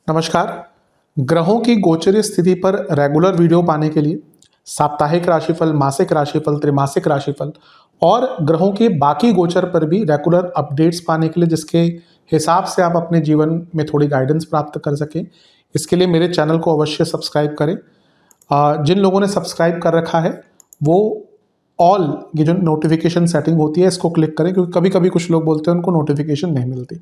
नमस्कार। ग्रहों की गोचरीय स्थिति पर रेगुलर वीडियो पाने के लिए साप्ताहिक राशिफल, मासिक राशिफल, त्रैमासिक राशिफल और ग्रहों के बाकी गोचर पर भी रेगुलर अपडेट्स पाने के लिए, जिसके हिसाब से आप अपने जीवन में थोड़ी गाइडेंस प्राप्त कर सकें, इसके लिए मेरे चैनल को अवश्य सब्सक्राइब करें। जिन लोगों ने सब्सक्राइब कर रखा है वो ऑल ये जो नोटिफिकेशन सेटिंग होती है इसको क्लिक करें, क्योंकि कभी कभी कुछ लोग बोलते हैं उनको नोटिफिकेशन नहीं मिलती।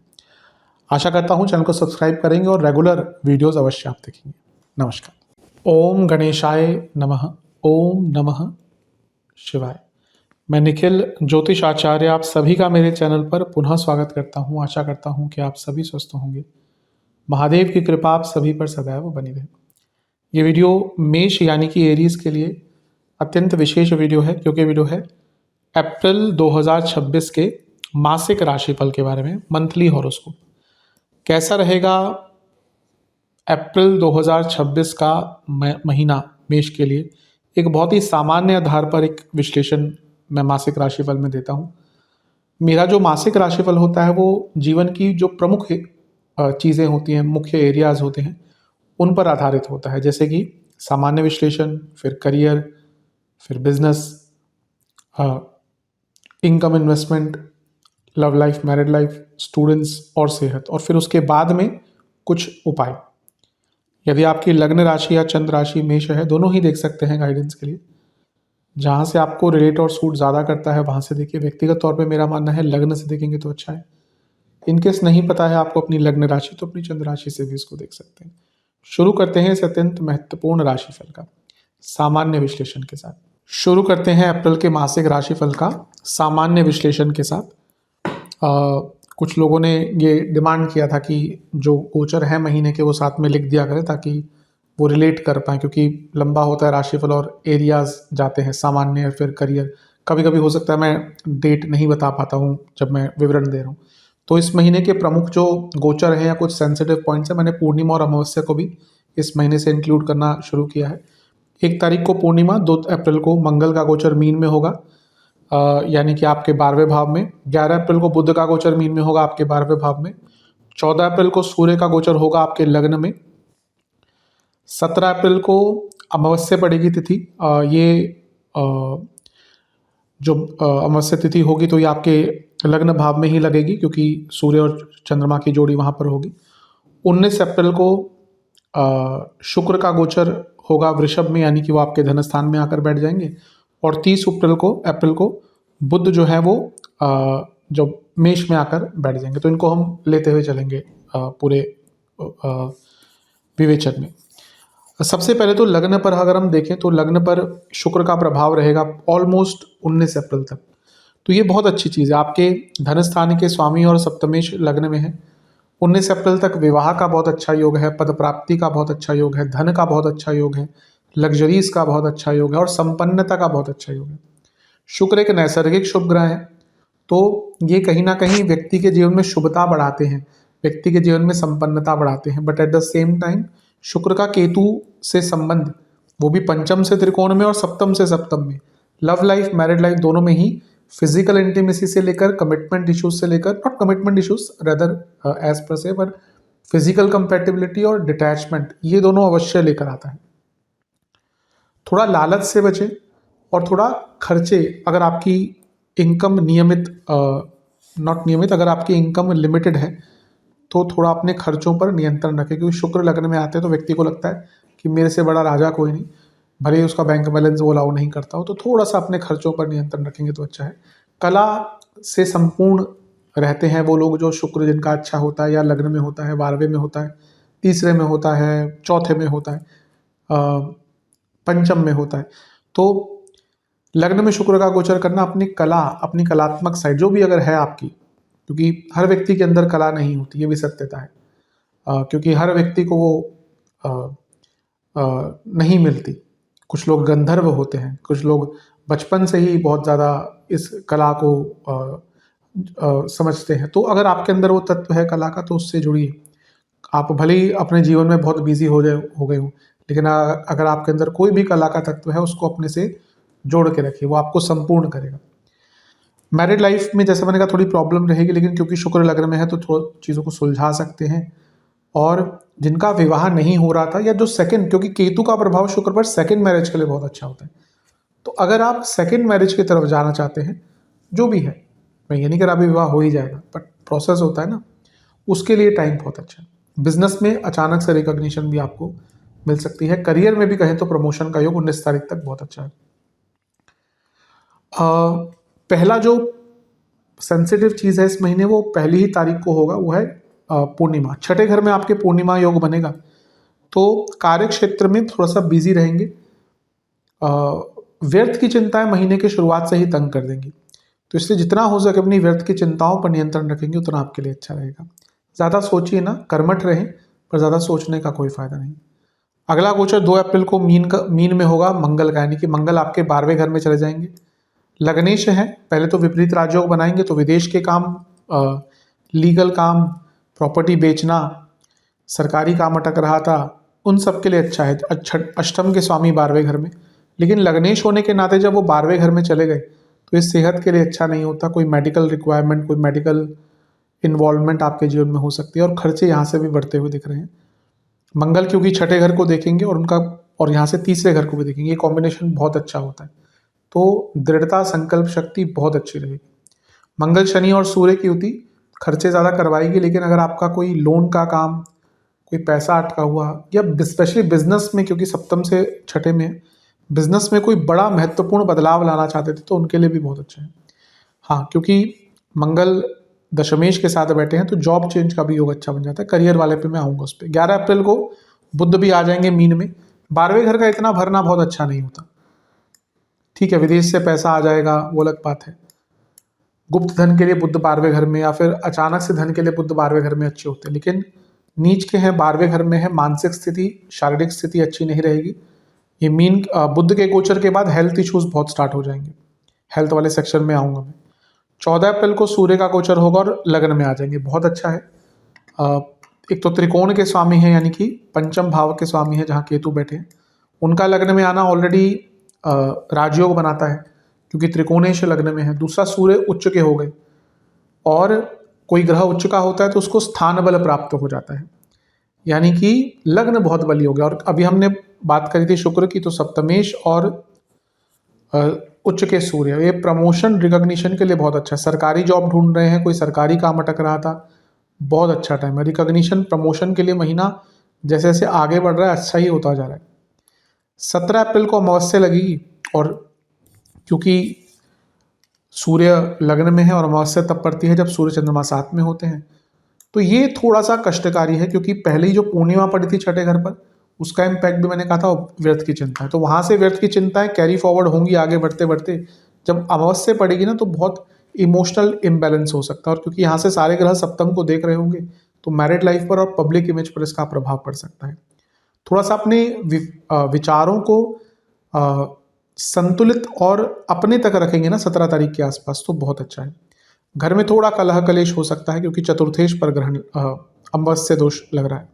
आशा करता हूँ चैनल को सब्सक्राइब करेंगे और रेगुलर वीडियोस अवश्य आप देखेंगे। नमस्कार। ओम गणेशाय नमः। ओम नमः शिवाय। मैं निखिल ज्योतिष आचार्य आप सभी का मेरे चैनल पर पुनः स्वागत करता हूँ। आशा करता हूँ कि आप सभी स्वस्थ होंगे। महादेव की कृपा आप सभी पर सदैव बनी रहे। ये वीडियो मेष यानी कि एरीज के लिए अत्यंत विशेष वीडियो है, क्योंकि वीडियो है अप्रैल 2026 के मासिक राशिफल के बारे में, मंथली हॉरोस्कोप। कैसा रहेगा अप्रैल 2026 का महीना मेष के लिए, एक बहुत ही सामान्य आधार पर एक विश्लेषण मैं मासिक राशिफल में देता हूँ। मेरा जो मासिक राशिफल होता है वो जीवन की जो प्रमुख चीज़ें होती हैं, मुख्य एरियाज होते हैं, उन पर आधारित होता है। जैसे कि सामान्य विश्लेषण, फिर करियर, फिर business, income, investment, love life, married life, students और सेहत, और फिर उसके बाद में कुछ उपाय। यदि आपकी लग्न राशि या चंद्र राशि मेष है, दोनों ही देख सकते हैं गाइडेंस के लिए। जहाँ से आपको रिलेट और सूट ज़्यादा करता है वहाँ से देखिए। व्यक्तिगत तौर पे मेरा मानना है लग्न से देखेंगे तो अच्छा है। इनकेस नहीं पता है आपको अपनी लग्न राशि, तो अपनी चंद्र राशि से भी इसको देख सकते हैं। शुरू करते हैं इस अत्यंत महत्वपूर्ण राशिफल का सामान्य विश्लेषण के साथ। शुरू करते हैं अप्रैल के मासिक राशिफल का सामान्य विश्लेषण के साथ। कुछ लोगों ने ये डिमांड किया था कि जो गोचर है महीने के वो साथ में लिख दिया करें, ताकि वो रिलेट कर पाएँ, क्योंकि लंबा होता है राशिफल और एरियाज जाते हैं, सामान्य और फिर करियर। कभी कभी हो सकता है मैं डेट नहीं बता पाता हूँ जब मैं विवरण दे रहा हूँ। तो इस महीने के प्रमुख जो गोचर हैं या कुछ सेंसिटिव पॉइंट्स हैं, मैंने पूर्णिमा और अमावस्या को भी इस महीने से इंक्लूड करना शुरू किया है। 1 तारीख को पूर्णिमा, 2 अप्रैल को मंगल का गोचर मीन में होगा, यानी कि आपके 12वें भाव में। 11 अप्रैल को बुध का गोचर मीन में होगा आपके 12वें भाव में। 14 अप्रैल को सूर्य का गोचर होगा आपके लग्न में। 17 अप्रैल को अमावस्या पड़ेगी तिथि। ये जो अमावस्या तिथि होगी तो ये आपके लग्न भाव में ही लगेगी, क्योंकि सूर्य और चंद्रमा की जोड़ी वहाँ पर होगी। 19 अप्रैल को शुक्र का गोचर होगा वृषभ में, यानी कि वो आपके धन स्थान में आकर बैठ जाएंगे। और 30 अप्रैल को बुध जो है वो जो मेष में आकर बैठ जाएंगे। तो इनको हम लेते हुए चलेंगे पूरे विवेचन में। सबसे पहले तो लग्न पर अगर हम देखें तो लग्न पर शुक्र का प्रभाव रहेगा ऑलमोस्ट 19 अप्रैल तक। तो ये बहुत अच्छी चीज़ है। आपके धन स्थान के स्वामी और सप्तमेश लग्न में है। 19 अप्रैल तक विवाह का बहुत अच्छा योग है, पद प्राप्ति का बहुत अच्छा योग है, धन का बहुत अच्छा योग है, लग्जरीज का बहुत अच्छा योग है और संपन्नता का बहुत अच्छा योग है। शुक्र एक नैसर्गिक शुभ ग्रह है, तो ये कहीं ना कहीं व्यक्ति के जीवन में शुभता बढ़ाते हैं, व्यक्ति के जीवन में संपन्नता बढ़ाते हैं। But at the same time शुक्र का केतु से संबंध, वो भी पंचम से त्रिकोण में और सप्तम से सप्तम में, लव लाइफ, मैरिड लाइफ दोनों में ही फिजिकल इंटीमेसी से लेकर कमिटमेंट इश्यूज से लेकर, not commitment issues rather as per se, but physical compatibility और डिटैचमेंट, ये दोनों अवश्य लेकर आता है। थोड़ा लालच से बचे और थोड़ा खर्चे, अगर आपकी इनकम अगर आपकी इनकम लिमिटेड है तो थोड़ा अपने खर्चों पर नियंत्रण रखें, क्योंकि शुक्र लग्न में आते हैं तो व्यक्ति को लगता है कि मेरे से बड़ा राजा कोई नहीं, भले ही उसका बैंक बैलेंस वो अलाउ नहीं करता हो। तो थोड़ा सा अपने खर्चों पर नियंत्रण रखेंगे तो अच्छा है। कला से संपूर्ण रहते हैं वो लोग जो शुक्र जिनका अच्छा होता है, या लग्न में होता है, 12वें में होता है, तीसरे में होता है, चौथे में होता है, पंचम में होता है। तो लग्न में शुक्र का गोचर करना अपनी कला, अपनी कलात्मक साइड जो भी अगर है आपकी, क्योंकि हर व्यक्ति के अंदर कला नहीं होती, ये भी सत्यता है। क्योंकि हर व्यक्ति को वो नहीं मिलती। कुछ लोग गंधर्व होते हैं, कुछ लोग बचपन से ही बहुत ज़्यादा इस कला को समझते हैं। तो अगर आपके अंदर वो तत्व है कला का, तो उससे जुड़िए। आप भले ही अपने जीवन में बहुत बिजी हो गए हो, लेकिन अगर आपके अंदर कोई भी कला का तत्व है, उसको अपने से जोड़ के रखिए, वो आपको संपूर्ण करेगा। मैरिड लाइफ में जैसे मैंने कहा थोड़ी प्रॉब्लम रहेगी, लेकिन क्योंकि शुक्र लग्न में है तो थोड़ा चीज़ों को सुलझा सकते हैं। और जिनका विवाह नहीं हो रहा था, या जो सेकंड, क्योंकि केतु का प्रभाव शुक्र पर सेकंड मैरिज के लिए बहुत अच्छा होता है, तो अगर आप सेकंड मैरिज की तरफ जाना चाहते हैं, जो भी है, मैं ये नहीं कह रहा अभी विवाह हो ही जाएगा, बट प्रोसेस होता है ना, उसके लिए टाइम बहुत अच्छा है। बिजनेस में अचानक से रिकॉग्निशन भी आपको मिल सकती है। करियर में भी कहें तो प्रमोशन का योग 19 तारीख तक बहुत अच्छा है। पहला जो सेंसिटिव चीज़ है इस महीने, वो पहली ही तारीख को होगा, वो है पूर्णिमा। छठे घर में आपके पूर्णिमा योग बनेगा, तो कार्य क्षेत्र में थोड़ा सा बिजी रहेंगे। व्यर्थ की चिंताएं महीने के शुरुआत से ही तंग कर देंगी, तो इसलिए जितना हो सके अपनी व्यर्थ की चिंताओं पर नियंत्रण रखेंगे उतना आपके लिए अच्छा रहेगा। ज़्यादा सोचिए ना, कर्मठ रहें, पर ज़्यादा सोचने का कोई फायदा नहीं। अगला गोचर 2 अप्रैल को मीन में होगा मंगल का, यानी कि मंगल आपके 12वें घर में चले जाएंगे। लग्नेश है, पहले तो विपरीत राजयोग बनाएंगे, तो विदेश के काम, लीगल काम, प्रॉपर्टी बेचना, सरकारी काम अटक रहा था, उन सब के लिए अच्छा है। अष्टम के स्वामी 12वें घर में, लेकिन लग्नेश होने के नाते जब वो 12वें घर में चले गए तो ये सेहत के लिए अच्छा नहीं होता। कोई मेडिकल रिक्वायरमेंट, कोई मेडिकल इन्वॉल्वमेंट आपके जीवन में हो सकती है, और खर्चे यहाँ से भी बढ़ते हुए दिख रहे हैं। मंगल क्योंकि छठे घर को देखेंगे और यहाँ से तीसरे घर को भी देखेंगे, ये कॉम्बिनेशन बहुत अच्छा होता है, तो दृढ़ता, संकल्प शक्ति बहुत अच्छी रहेगी। मंगल शनि और सूर्य की युति खर्चे ज़्यादा करवाएगी, लेकिन अगर आपका कोई लोन का काम, कोई पैसा अटका हुआ, या स्पेशली बिजनेस में, क्योंकि सप्तम से छठे में बिजनेस में कोई बड़ा महत्वपूर्ण बदलाव लाना चाहते थे, तो उनके लिए भी बहुत अच्छा है। हाँ, क्योंकि मंगल दशमेश के साथ बैठे हैं, तो जॉब चेंज का भी योग अच्छा बन जाता है। करियर वाले पे मैं आऊँगा उस पर। 11 अप्रैल को बुध भी आ जाएंगे मीन में। 12वें घर का इतना भरना बहुत अच्छा नहीं होता। ठीक है, विदेश से पैसा आ जाएगा, वो अलग बात है। गुप्त धन के लिए बुध 12वें घर में, या फिर अचानक से धन के लिए बुध 12वें घर में अच्छे होते हैं, लेकिन नीच के हैं, 12वें घर में है, मानसिक स्थिति, शारीरिक स्थिति अच्छी नहीं रहेगी। ये बुध के गोचर के बाद हेल्थ इश्यूज बहुत स्टार्ट हो जाएंगे, हेल्थ वाले सेक्शन में आऊँगा मैं। 14 अप्रैल को सूर्य का गोचर होगा और लग्न में आ जाएंगे, बहुत अच्छा है। एक तो त्रिकोण के स्वामी हैं, यानी कि पंचम भाव के स्वामी हैं जहाँ केतु बैठे हैं, उनका लग्न में आना ऑलरेडी राजयोग बनाता है, क्योंकि त्रिकोणेश लग्न में है। दूसरा, सूर्य उच्च के हो गए, और कोई ग्रह उच्च का होता है तो उसको स्थान बल प्राप्त हो जाता है, यानी कि लग्न बहुत बली हो गया। और अभी हमने बात करी थी शुक्र की, तो सप्तमेश और उच्च के सूर्य, ये प्रमोशन रिकॉग्निशन के लिए बहुत अच्छा है। सरकारी जॉब ढूंढ रहे हैं, कोई सरकारी काम अटक रहा था, बहुत अच्छा टाइम है। रिकॉग्निशन, प्रमोशन के लिए महीना जैसे जैसे आगे बढ़ रहा है अच्छा ही होता जा रहा है। 17 अप्रैल को अमावस्या लगेगी, और क्योंकि सूर्य लग्न में है और अमावस्या तब पड़ती है जब सूर्य चंद्रमा साथ में होते हैं, तो ये थोड़ा सा कष्टकारी है, क्योंकि पहले ही जो पूर्णिमा पड़ी थी छठे घर पर, उसका इम्पैक्ट भी मैंने कहा था व्यर्थ की चिंता है, तो वहाँ से व्यर्थ की चिंताएं कैरी फॉरवर्ड होंगी आगे बढ़ते बढ़ते। जब अमावस्या पड़ेगी ना, तो बहुत इमोशनल इम्बैलेंस हो सकता है, और क्योंकि यहाँ से सारे ग्रह सप्तम को देख रहे होंगे, तो मैरिड लाइफ पर और पब्लिक इमेज पर इसका प्रभाव पड़ सकता है। थोड़ा सा अपने विचारों को संतुलित और अपने तक रखेंगे ना 17 तारीख के आसपास, तो बहुत अच्छा है। घर में थोड़ा कलह कलेश हो सकता है, क्योंकि चतुर्थेश पर ग्रहण अमावस्या दोष लग रहा है।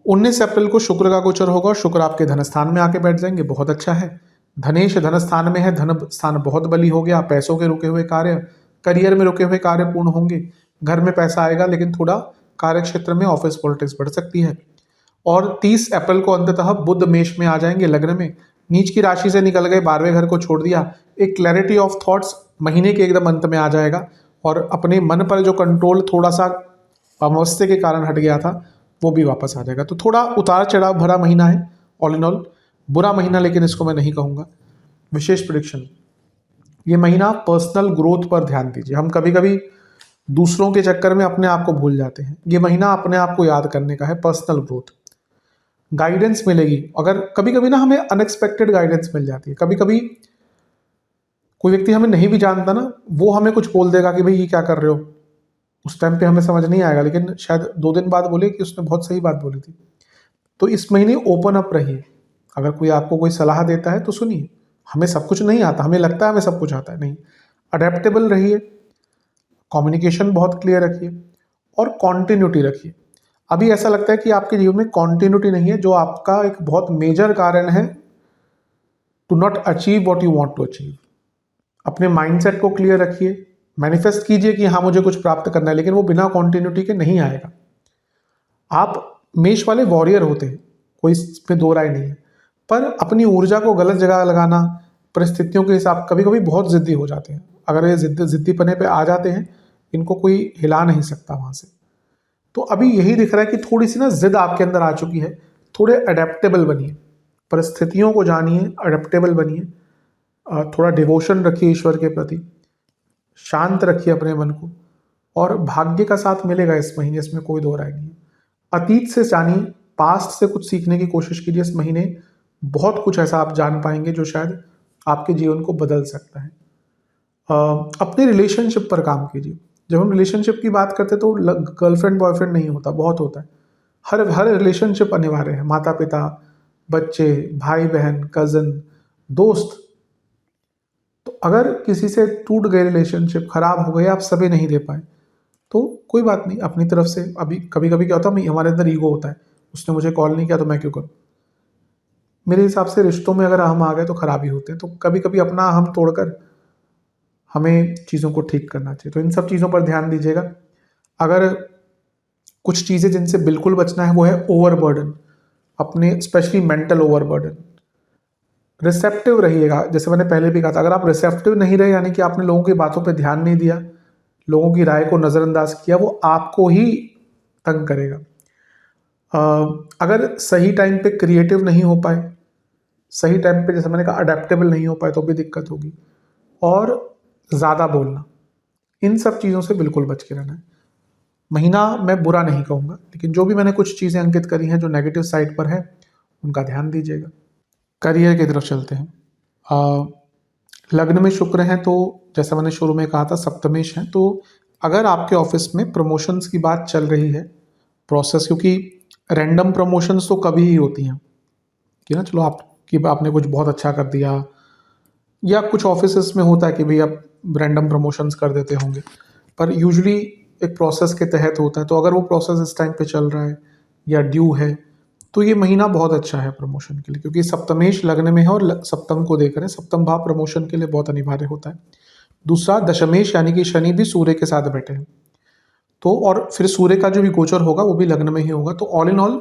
19 अप्रैल को शुक्र का गोचर होगा, और शुक्र आपके धन स्थान में आके बैठ जाएंगे, बहुत अच्छा है। धनेश धन स्थान में है, धन स्थान बहुत बली हो गया। पैसों के रुके हुए कार्य, करियर में रुके हुए कार्य पूर्ण होंगे। घर में पैसा आएगा, लेकिन थोड़ा कार्य क्षेत्र में ऑफिस पॉलिटिक्स बढ़ सकती है। और 30 अप्रैल को अंततः बुध मेष में आ जाएंगे लग्न में, नीच की राशि से निकल गए, 12वें घर को छोड़ दिया। एक क्लैरिटी ऑफ थॉट्स महीने के एकदम अंत में आ जाएगा, और अपने मन पर जो कंट्रोल थोड़ा सा अमावस्या के कारण हट गया था, वो भी वापस आ जाएगा। तो थोड़ा उतार चढ़ाव भरा महीना है, ऑल इन ऑल बुरा महीना लेकिन इसको मैं नहीं कहूँगा। विशेष प्रेडिक्शन, ये महीना पर्सनल ग्रोथ पर ध्यान दीजिए। हम कभी कभी दूसरों के चक्कर में अपने आप को भूल जाते हैं, ये महीना अपने आप को याद करने का है। पर्सनल ग्रोथ, गाइडेंस मिलेगी। अगर कभी कभी ना हमें अनएक्सपेक्टेड गाइडेंस मिल जाती है, कभी कभी कोई व्यक्ति हमें नहीं भी जानता ना, वो हमें कुछ बोल देगा कि भाई ये क्या कर रहे हो, उस टाइम पे हमें समझ नहीं आएगा, लेकिन शायद 2 दिन बाद बोले कि उसने बहुत सही बात बोली थी। तो इस महीने ओपन अप रहिए। अगर कोई आपको कोई सलाह देता है तो सुनिए। हमें सब कुछ नहीं आता, हमें लगता है हमें सब कुछ आता है, नहीं। अडेप्टेबल रहिए, कम्युनिकेशन बहुत क्लियर रखिए, और कॉन्टिन्यूटी रखिए। अभी ऐसा लगता है कि आपके जीवन में कॉन्टिन्यूटी नहीं है, जो आपका एक बहुत मेजर कारण है to not achieve what you want to achieve. अपने माइंडसेट को क्लियर रखिए, मैनिफेस्ट कीजिए कि हाँ मुझे कुछ प्राप्त करना है, लेकिन वो बिना कॉन्टिन्यूटी के नहीं आएगा। आप मेष वाले वॉरियर होते हैं, कोई इसमें दो राय नहीं है, पर अपनी ऊर्जा को गलत जगह लगाना, परिस्थितियों के हिसाब, कभी कभी बहुत जिद्दी हो जाते हैं। अगर ये जिद्दीपने पे आ जाते हैं, इनको कोई हिला नहीं सकता वहाँ से। तो अभी यही दिख रहा है कि थोड़ी सी ना जिद आपके अंदर आ चुकी है। थोड़े अडेप्टेबल बनिए, परिस्थितियों को जानिए, अडेप्टेबल बनिए, थोड़ा डिवोशन रखिए ईश्वर के प्रति, शांत रखिए अपने मन को, और भाग्य का साथ मिलेगा इस महीने, इसमें कोई दो राय नहीं है। अतीत से जानिए, पास्ट से कुछ सीखने की कोशिश कीजिए। इस महीने बहुत कुछ ऐसा आप जान पाएंगे जो शायद आपके जीवन को बदल सकता है। अपने रिलेशनशिप पर काम कीजिए। जब हम रिलेशनशिप की बात करते हैं तो गर्लफ्रेंड बॉयफ्रेंड नहीं होता, बहुत होता है। हर हर रिलेशनशिप अनिवार्य है, माता पिता, बच्चे, भाई बहन, कजन, दोस्त। तो अगर किसी से टूट गए, रिलेशनशिप खराब हो गए, आप समय नहीं दे पाए, तो कोई बात नहीं, अपनी तरफ से। अभी कभी कभी क्या होता है, हमारे अंदर ईगो होता है, उसने मुझे कॉल नहीं किया तो मैं क्यों करूँ। मेरे हिसाब से रिश्तों में अगर हम आ गए तो खराबी होते हैं। तो कभी कभी अपना हम तोड़कर हमें चीज़ों को ठीक करना चाहिए। तो इन सब चीज़ों पर ध्यान दीजिएगा। अगर कुछ चीज़ें जिनसे बिल्कुल बचना है वो है ओवरबर्डन, अपने स्पेशली मेंटल ओवरबर्डन। रिसेप्टिव रहिएगा, जैसे मैंने पहले भी कहा था। अगर आप रिसेप्टिव नहीं रहे, यानी कि आपने लोगों की बातों पर ध्यान नहीं दिया, लोगों की राय को नज़रअंदाज किया, वो आपको ही तंग करेगा। अगर सही टाइम पे क्रिएटिव नहीं हो पाए, सही टाइम पे जैसे मैंने कहा अडेप्टेबल नहीं हो पाए, तो भी दिक्कत होगी। और ज़्यादा बोलना, इन सब चीज़ों से बिल्कुल बच के रहना है। महीना मैं बुरा नहीं कहूँगा, लेकिन जो भी मैंने कुछ चीज़ें अंकित करी हैं जो नेगेटिव साइड पर है, उनका ध्यान दीजिएगा। करियर की तरफ चलते हैं। लग्न में शुक्र हैं, तो जैसा मैंने शुरू में कहा था सप्तमेश हैं। तो अगर आपके ऑफिस में प्रमोशंस की बात चल रही है, प्रोसेस, क्योंकि रैंडम प्रमोशंस तो कभी ही होती हैं कि ना, चलो आपने कुछ बहुत अच्छा कर दिया, या कुछ ऑफिसेस में होता है कि भाई आप रैंडम प्रमोशंस कर देते होंगे, पर यूजुअली एक प्रोसेस के तहत होता है। तो अगर वो प्रोसेस इस टाइम पे चल रहा है या ड्यू है, तो ये महीना बहुत अच्छा है प्रमोशन के लिए, क्योंकि सप्तमेश लग्न में है और सप्तम को देख रहे हैं। सप्तम भाव प्रमोशन के लिए बहुत अनिवार्य होता है। दूसरा दशमेश यानी कि शनि भी सूर्य के साथ बैठे हैं, तो और फिर सूर्य का जो भी गोचर होगा वो भी लग्न में ही होगा। तो all in all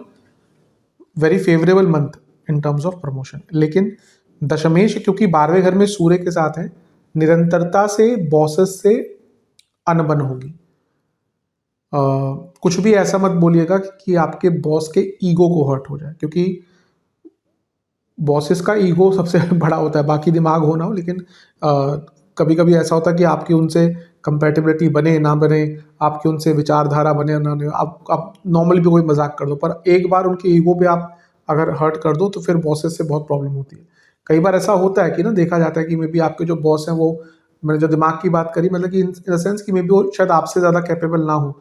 very favourable month in terms of promotion. लेकिन दशमेश क्योंकि 12वें घर में सूर्य के साथ है, निरंतरता से बॉसेस से अनबन होगी। कुछ भी ऐसा मत बोलिएगा कि आपके बॉस के ईगो को हर्ट हो जाए, क्योंकि बॉसेस का ईगो सबसे बड़ा होता है, बाकी दिमाग हो ना हो, लेकिन कभी कभी ऐसा होता है कि आपकी उनसे कंपैटिबिलिटी बने ना बने, आपकी उनसे विचारधारा बने ना बने, आप नॉर्मल भी कोई मजाक कर दो, पर एक बार उनके ईगो पे आप अगर हर्ट कर दो तो फिर बॉसेस से बहुत प्रॉब्लम होती है। कई बार ऐसा होता है कि ना, देखा जाता है कि मे बी आपके जो बॉस हैं वो, मैंने जो दिमाग की बात करी, मतलब कि इन द सेंस कि मे बी वो शायद आपसे ज़्यादा कैपेबल ना हो,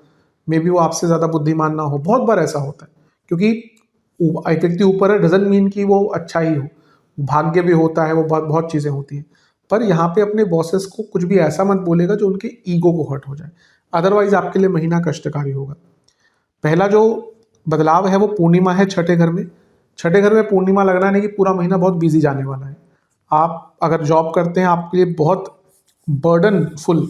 मे बी वो आपसे ज़्यादा बुद्धिमान ना हो। बहुत बार ऐसा होता है, क्योंकि एक व्यक्ति ऊपर है डजंट मीन कि वो अच्छा ही हो, भाग्य भी होता है, वो बहुत बहुत चीज़ें होती हैं। पर यहाँ पे अपने बॉसेस को कुछ भी ऐसा मत बोलेगा जो उनके ईगो को हर्ट हो जाए, अदरवाइज आपके लिए महीना कष्टकारी होगा। पहला जो बदलाव है वो पूर्णिमा है छठे घर में। छठे घर में पूर्णिमा लगना नहीं कि पूरा महीना बहुत बिजी जाने वाला है। आप अगर जॉब करते हैं, आपके लिए बहुत बर्डनफुल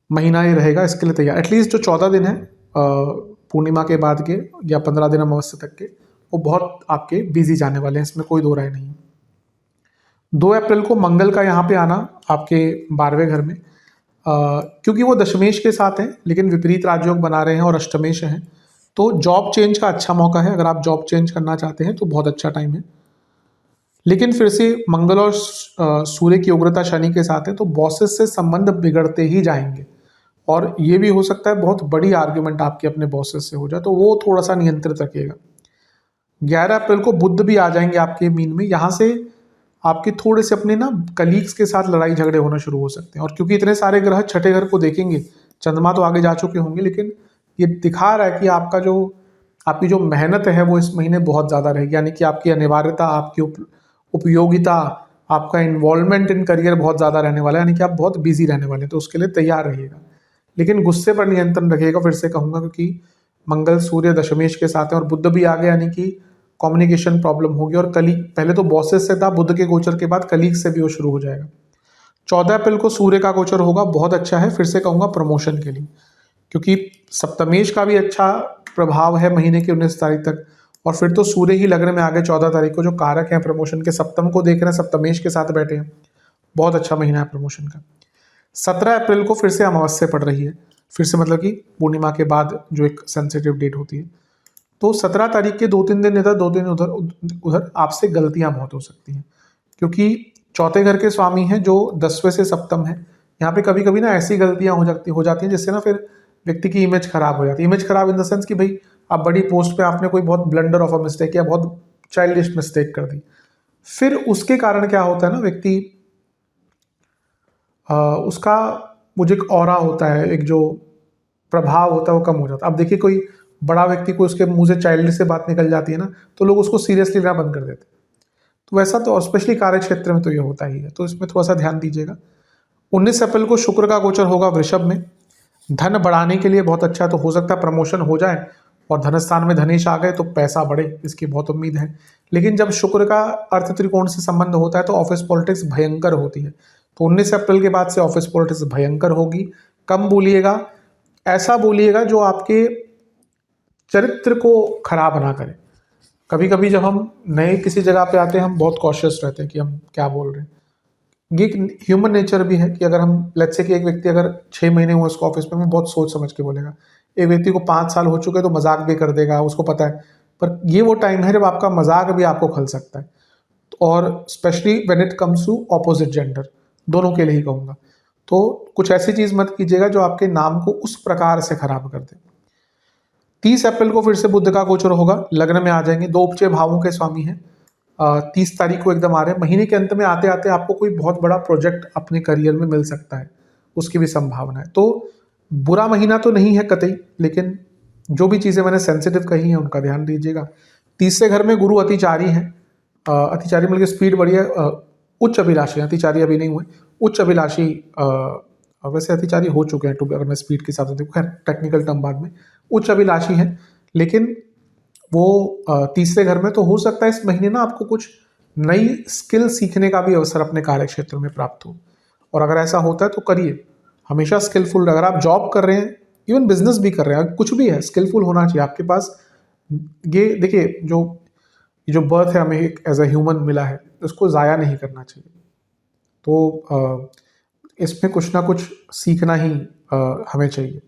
महीना ये रहेगा, इसके लिए तैयार। एटलीस्ट जो 14 दिन है पूर्णिमा के बाद के, या 15 दिन अमावस्या तक के, वो बहुत आपके बिजी जाने वाले हैं, इसमें कोई दो राय नहीं है। 2 अप्रैल को मंगल का यहाँ पे आना आपके 12वें घर में, क्योंकि वो दशमेश के साथ हैं लेकिन विपरीत राजयोग बना रहे हैं और अष्टमेश हैं, तो जॉब चेंज का अच्छा मौका है। अगर आप जॉब चेंज करना चाहते हैं तो बहुत अच्छा टाइम है। लेकिन फिर से मंगल और सूर्य की उग्रता शनि के साथ है, तो बॉसेस से संबंध बिगड़ते ही जाएंगे, और ये भी हो सकता है बहुत बड़ी आर्ग्यूमेंट आपके अपने बॉसेस से हो जाए, तो वो थोड़ा सा नियंत्रित रखिएगा। 11 अप्रैल को बुध भी आ जाएंगे आपके मीन में, यहाँ से आपके थोड़े से अपने ना कलीग्स के साथ लड़ाई झगड़े होना शुरू हो सकते हैं। और क्योंकि इतने सारे ग्रह छठे घर को देखेंगे, चंद्रमा तो आगे जा चुके होंगे, लेकिन ये दिखा रहा है कि आपकी जो मेहनत है वो इस महीने बहुत ज़्यादा रहेगी, यानी कि आपकी अनिवार्यता, आपकी उपयोगिता, आपका इन्वॉल्वमेंट इन करियर बहुत ज़्यादा रहने वाला है, यानी कि आप बहुत बिजी रहने वाले हैं, तो उसके लिए तैयार रहिएगा। लेकिन गुस्से पर नियंत्रण रखिएगा, फिर से कहूँगा, क्योंकि मंगल सूर्य दशमेश के साथ है और बुध भी आ गया, यानी कि कम्युनिकेशन प्रॉब्लम होगी। और कलीग, पहले तो बॉसेस से था, बुध के गोचर के बाद कलीग से भी वो शुरू हो जाएगा। 14 अप्रैल को सूर्य का गोचर होगा, बहुत अच्छा है, फिर से कहूँगा प्रमोशन के लिए, क्योंकि सप्तमेश का भी अच्छा प्रभाव है महीने की 19 तारीख तक, और फिर तो सूर्य ही लग्न में आ गए 14 तारीख को, जो कारक हैं प्रमोशन के, सप्तम को देख रहे हैं, सप्तमेश के साथ बैठे हैं, बहुत अच्छा महीना है प्रमोशन का। 17 अप्रैल को फिर से अमावस्या पड़ रही है, फिर से मतलब कि पूर्णिमा के बाद जो एक सेंसिटिव डेट होती है, तो 17 तारीख के 2-3 दिन इधर 2 दिन उधर उधर आपसे गलतियां बहुत हो सकती हैं, क्योंकि चौथे घर के स्वामी हैं जो 10वें से सप्तम है। यहाँ पे कभी कभी ना ऐसी गलतियां हो जाती हैं जिससे ना फिर व्यक्ति की इमेज खराब हो जाती है। इमेज खराब इन द सेंस कि भाई आप बड़ी पोस्ट पे आपने कोई बहुत ब्लंडर ऑफ अ मिस्टेक या बहुत चाइल्डिश मिस्टेक कर दी, फिर उसके कारण क्या होता है ना, व्यक्ति उसका वो जो एक ऑरा होता है, एक जो प्रभाव होता है वो कम हो जाता है। अब देखिए कोई बड़ा व्यक्ति को उसके मुंह से चाइल्डिश से बात निकल जाती है ना, तो लोग उसको सीरियसली लेना बंद कर देते हैं। तो वैसा तो, और स्पेशली कार्य क्षेत्र में तो ये होता ही है, तो इसमें थोड़ा सा ध्यान दीजिएगा। 19 अप्रैल को शुक्र का गोचर होगा वृषभ में, धन बढ़ाने के लिए बहुत अच्छा है, तो हो सकता है प्रमोशन हो जाए और धन स्थान में धनेश आ गए तो पैसा बढ़े, इसकी बहुत उम्मीद है। लेकिन जब शुक्र का अर्थ त्रिकोण से संबंध होता है तो ऑफिस पॉलिटिक्स भयंकर होती है, तो 19 अप्रैल के बाद से ऑफिस पॉलिटिक्स भयंकर होगी। कम बोलिएगा, ऐसा बोलिएगा जो आपके चरित्र को खराब ना करे। कभी कभी जब हम नए किसी जगह पे आते हैं हम बहुत कॉशियस रहते हैं कि हम क्या बोल रहे हैं। ये एक ह्यूमन नेचर भी है कि अगर हम लेट्स से कि एक व्यक्ति अगर 6 महीने हुए उसको ऑफिस में, बहुत सोच समझ के बोलेगा। एक व्यक्ति को 5 साल हो चुके तो मजाक भी कर देगा, उसको पता है। पर ये वो टाइम है जब आपका मजाक भी आपको खल सकता है, और specially when it comes to opposite gender, दोनों के लिए ही कहूँगा। तो कुछ ऐसी चीज़ मत कीजिएगा जो आपके नाम को उस प्रकार से खराब कर दे। 30 अप्रैल को फिर से बुध का गोचर होगा, लग्न में आ जाएंगे, 2 उपचय भावों के स्वामी हैं। 30 तारीख को एकदम आ रहे हैं। महीने के अंत में आते आते आपको कोई बहुत बड़ा प्रोजेक्ट अपने करियर में मिल सकता है, उसकी भी संभावना है। तो बुरा महीना तो नहीं है कतई, लेकिन जो भी चीज़ें मैंने सेंसिटिव कही हैं उनका ध्यान दीजिएगा। तीसरे घर में गुरु अतिचारी हैं, अतिचारी मतलब स्पीड बढ़ी है, उच्च अभिलाषी, अतिचारी अभी नहीं हुए, उच्च अभिलाषी, वैसे अतिचारी हो चुके हैं अगर मैं स्पीड के हिसाब से देखूँ, खैर टेक्निकल टर्म बाद में, उच्च अभिलाषी हैं। लेकिन वो तीसरे घर में, तो हो सकता है इस महीने ना आपको कुछ नई स्किल सीखने का भी अवसर अपने कार्य क्षेत्र में प्राप्त हो, और अगर ऐसा होता है तो करिए, हमेशा स्किलफुल। अगर आप जॉब कर रहे हैं, इवन बिजनेस भी कर रहे हैं, कुछ भी है, स्किलफुल होना चाहिए आपके पास। ये देखिए, जो बर्थ है हमें एक एज अ ह्यूमन मिला है, उसको ज़ाया नहीं करना चाहिए। तो इसमें कुछ ना कुछ सीखना ही हमें चाहिए।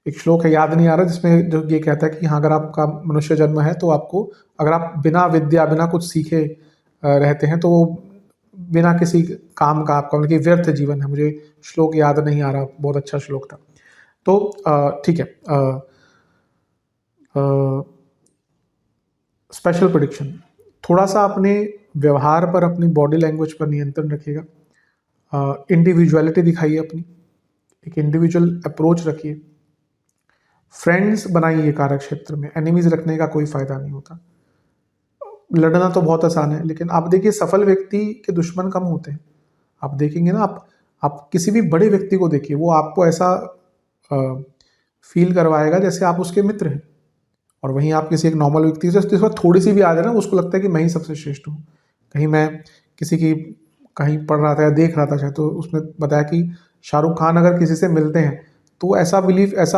एक श्लोक है, याद नहीं आ रहा, जिसमें जो ये कहता है कि हाँ, अगर आपका मनुष्य जन्म है तो आपको, अगर आप बिना विद्या बिना कुछ सीखे रहते हैं तो वो बिना किसी काम का आपका मतलब कि व्यर्थ जीवन है। मुझे श्लोक याद नहीं आ रहा, बहुत अच्छा श्लोक था। तो ठीक है, स्पेशल प्रेडिक्शन, थोड़ा सा अपने व्यवहार पर, अपनी बॉडी लैंग्वेज पर नियंत्रण रखिएगा। इंडिविजुअलिटी दिखाइए अपनी, एक इंडिविजुअल अप्रोच रखिए। फ्रेंड्स बनाइए कार्य क्षेत्र में, एनिमीज रखने का कोई फायदा नहीं होता। लड़ना तो बहुत आसान है, लेकिन आप देखिए सफल व्यक्ति के दुश्मन कम होते हैं। आप देखेंगे ना, आप किसी भी बड़े व्यक्ति को देखिए, वो आपको ऐसा फील करवाएगा जैसे आप उसके मित्र हैं। और वहीं आप किसी एक नॉर्मल व्यक्ति से जिस पर थोड़ी सी भी आ जाए ना, उसको लगता है कि मैं ही सबसे श्रेष्ठ हूँ। कहीं मैं किसी की कहीं पढ़ रहा था या देख रहा था शायद, तो उसमें बताया कि शाहरुख खान अगर किसी से मिलते हैं तो ऐसा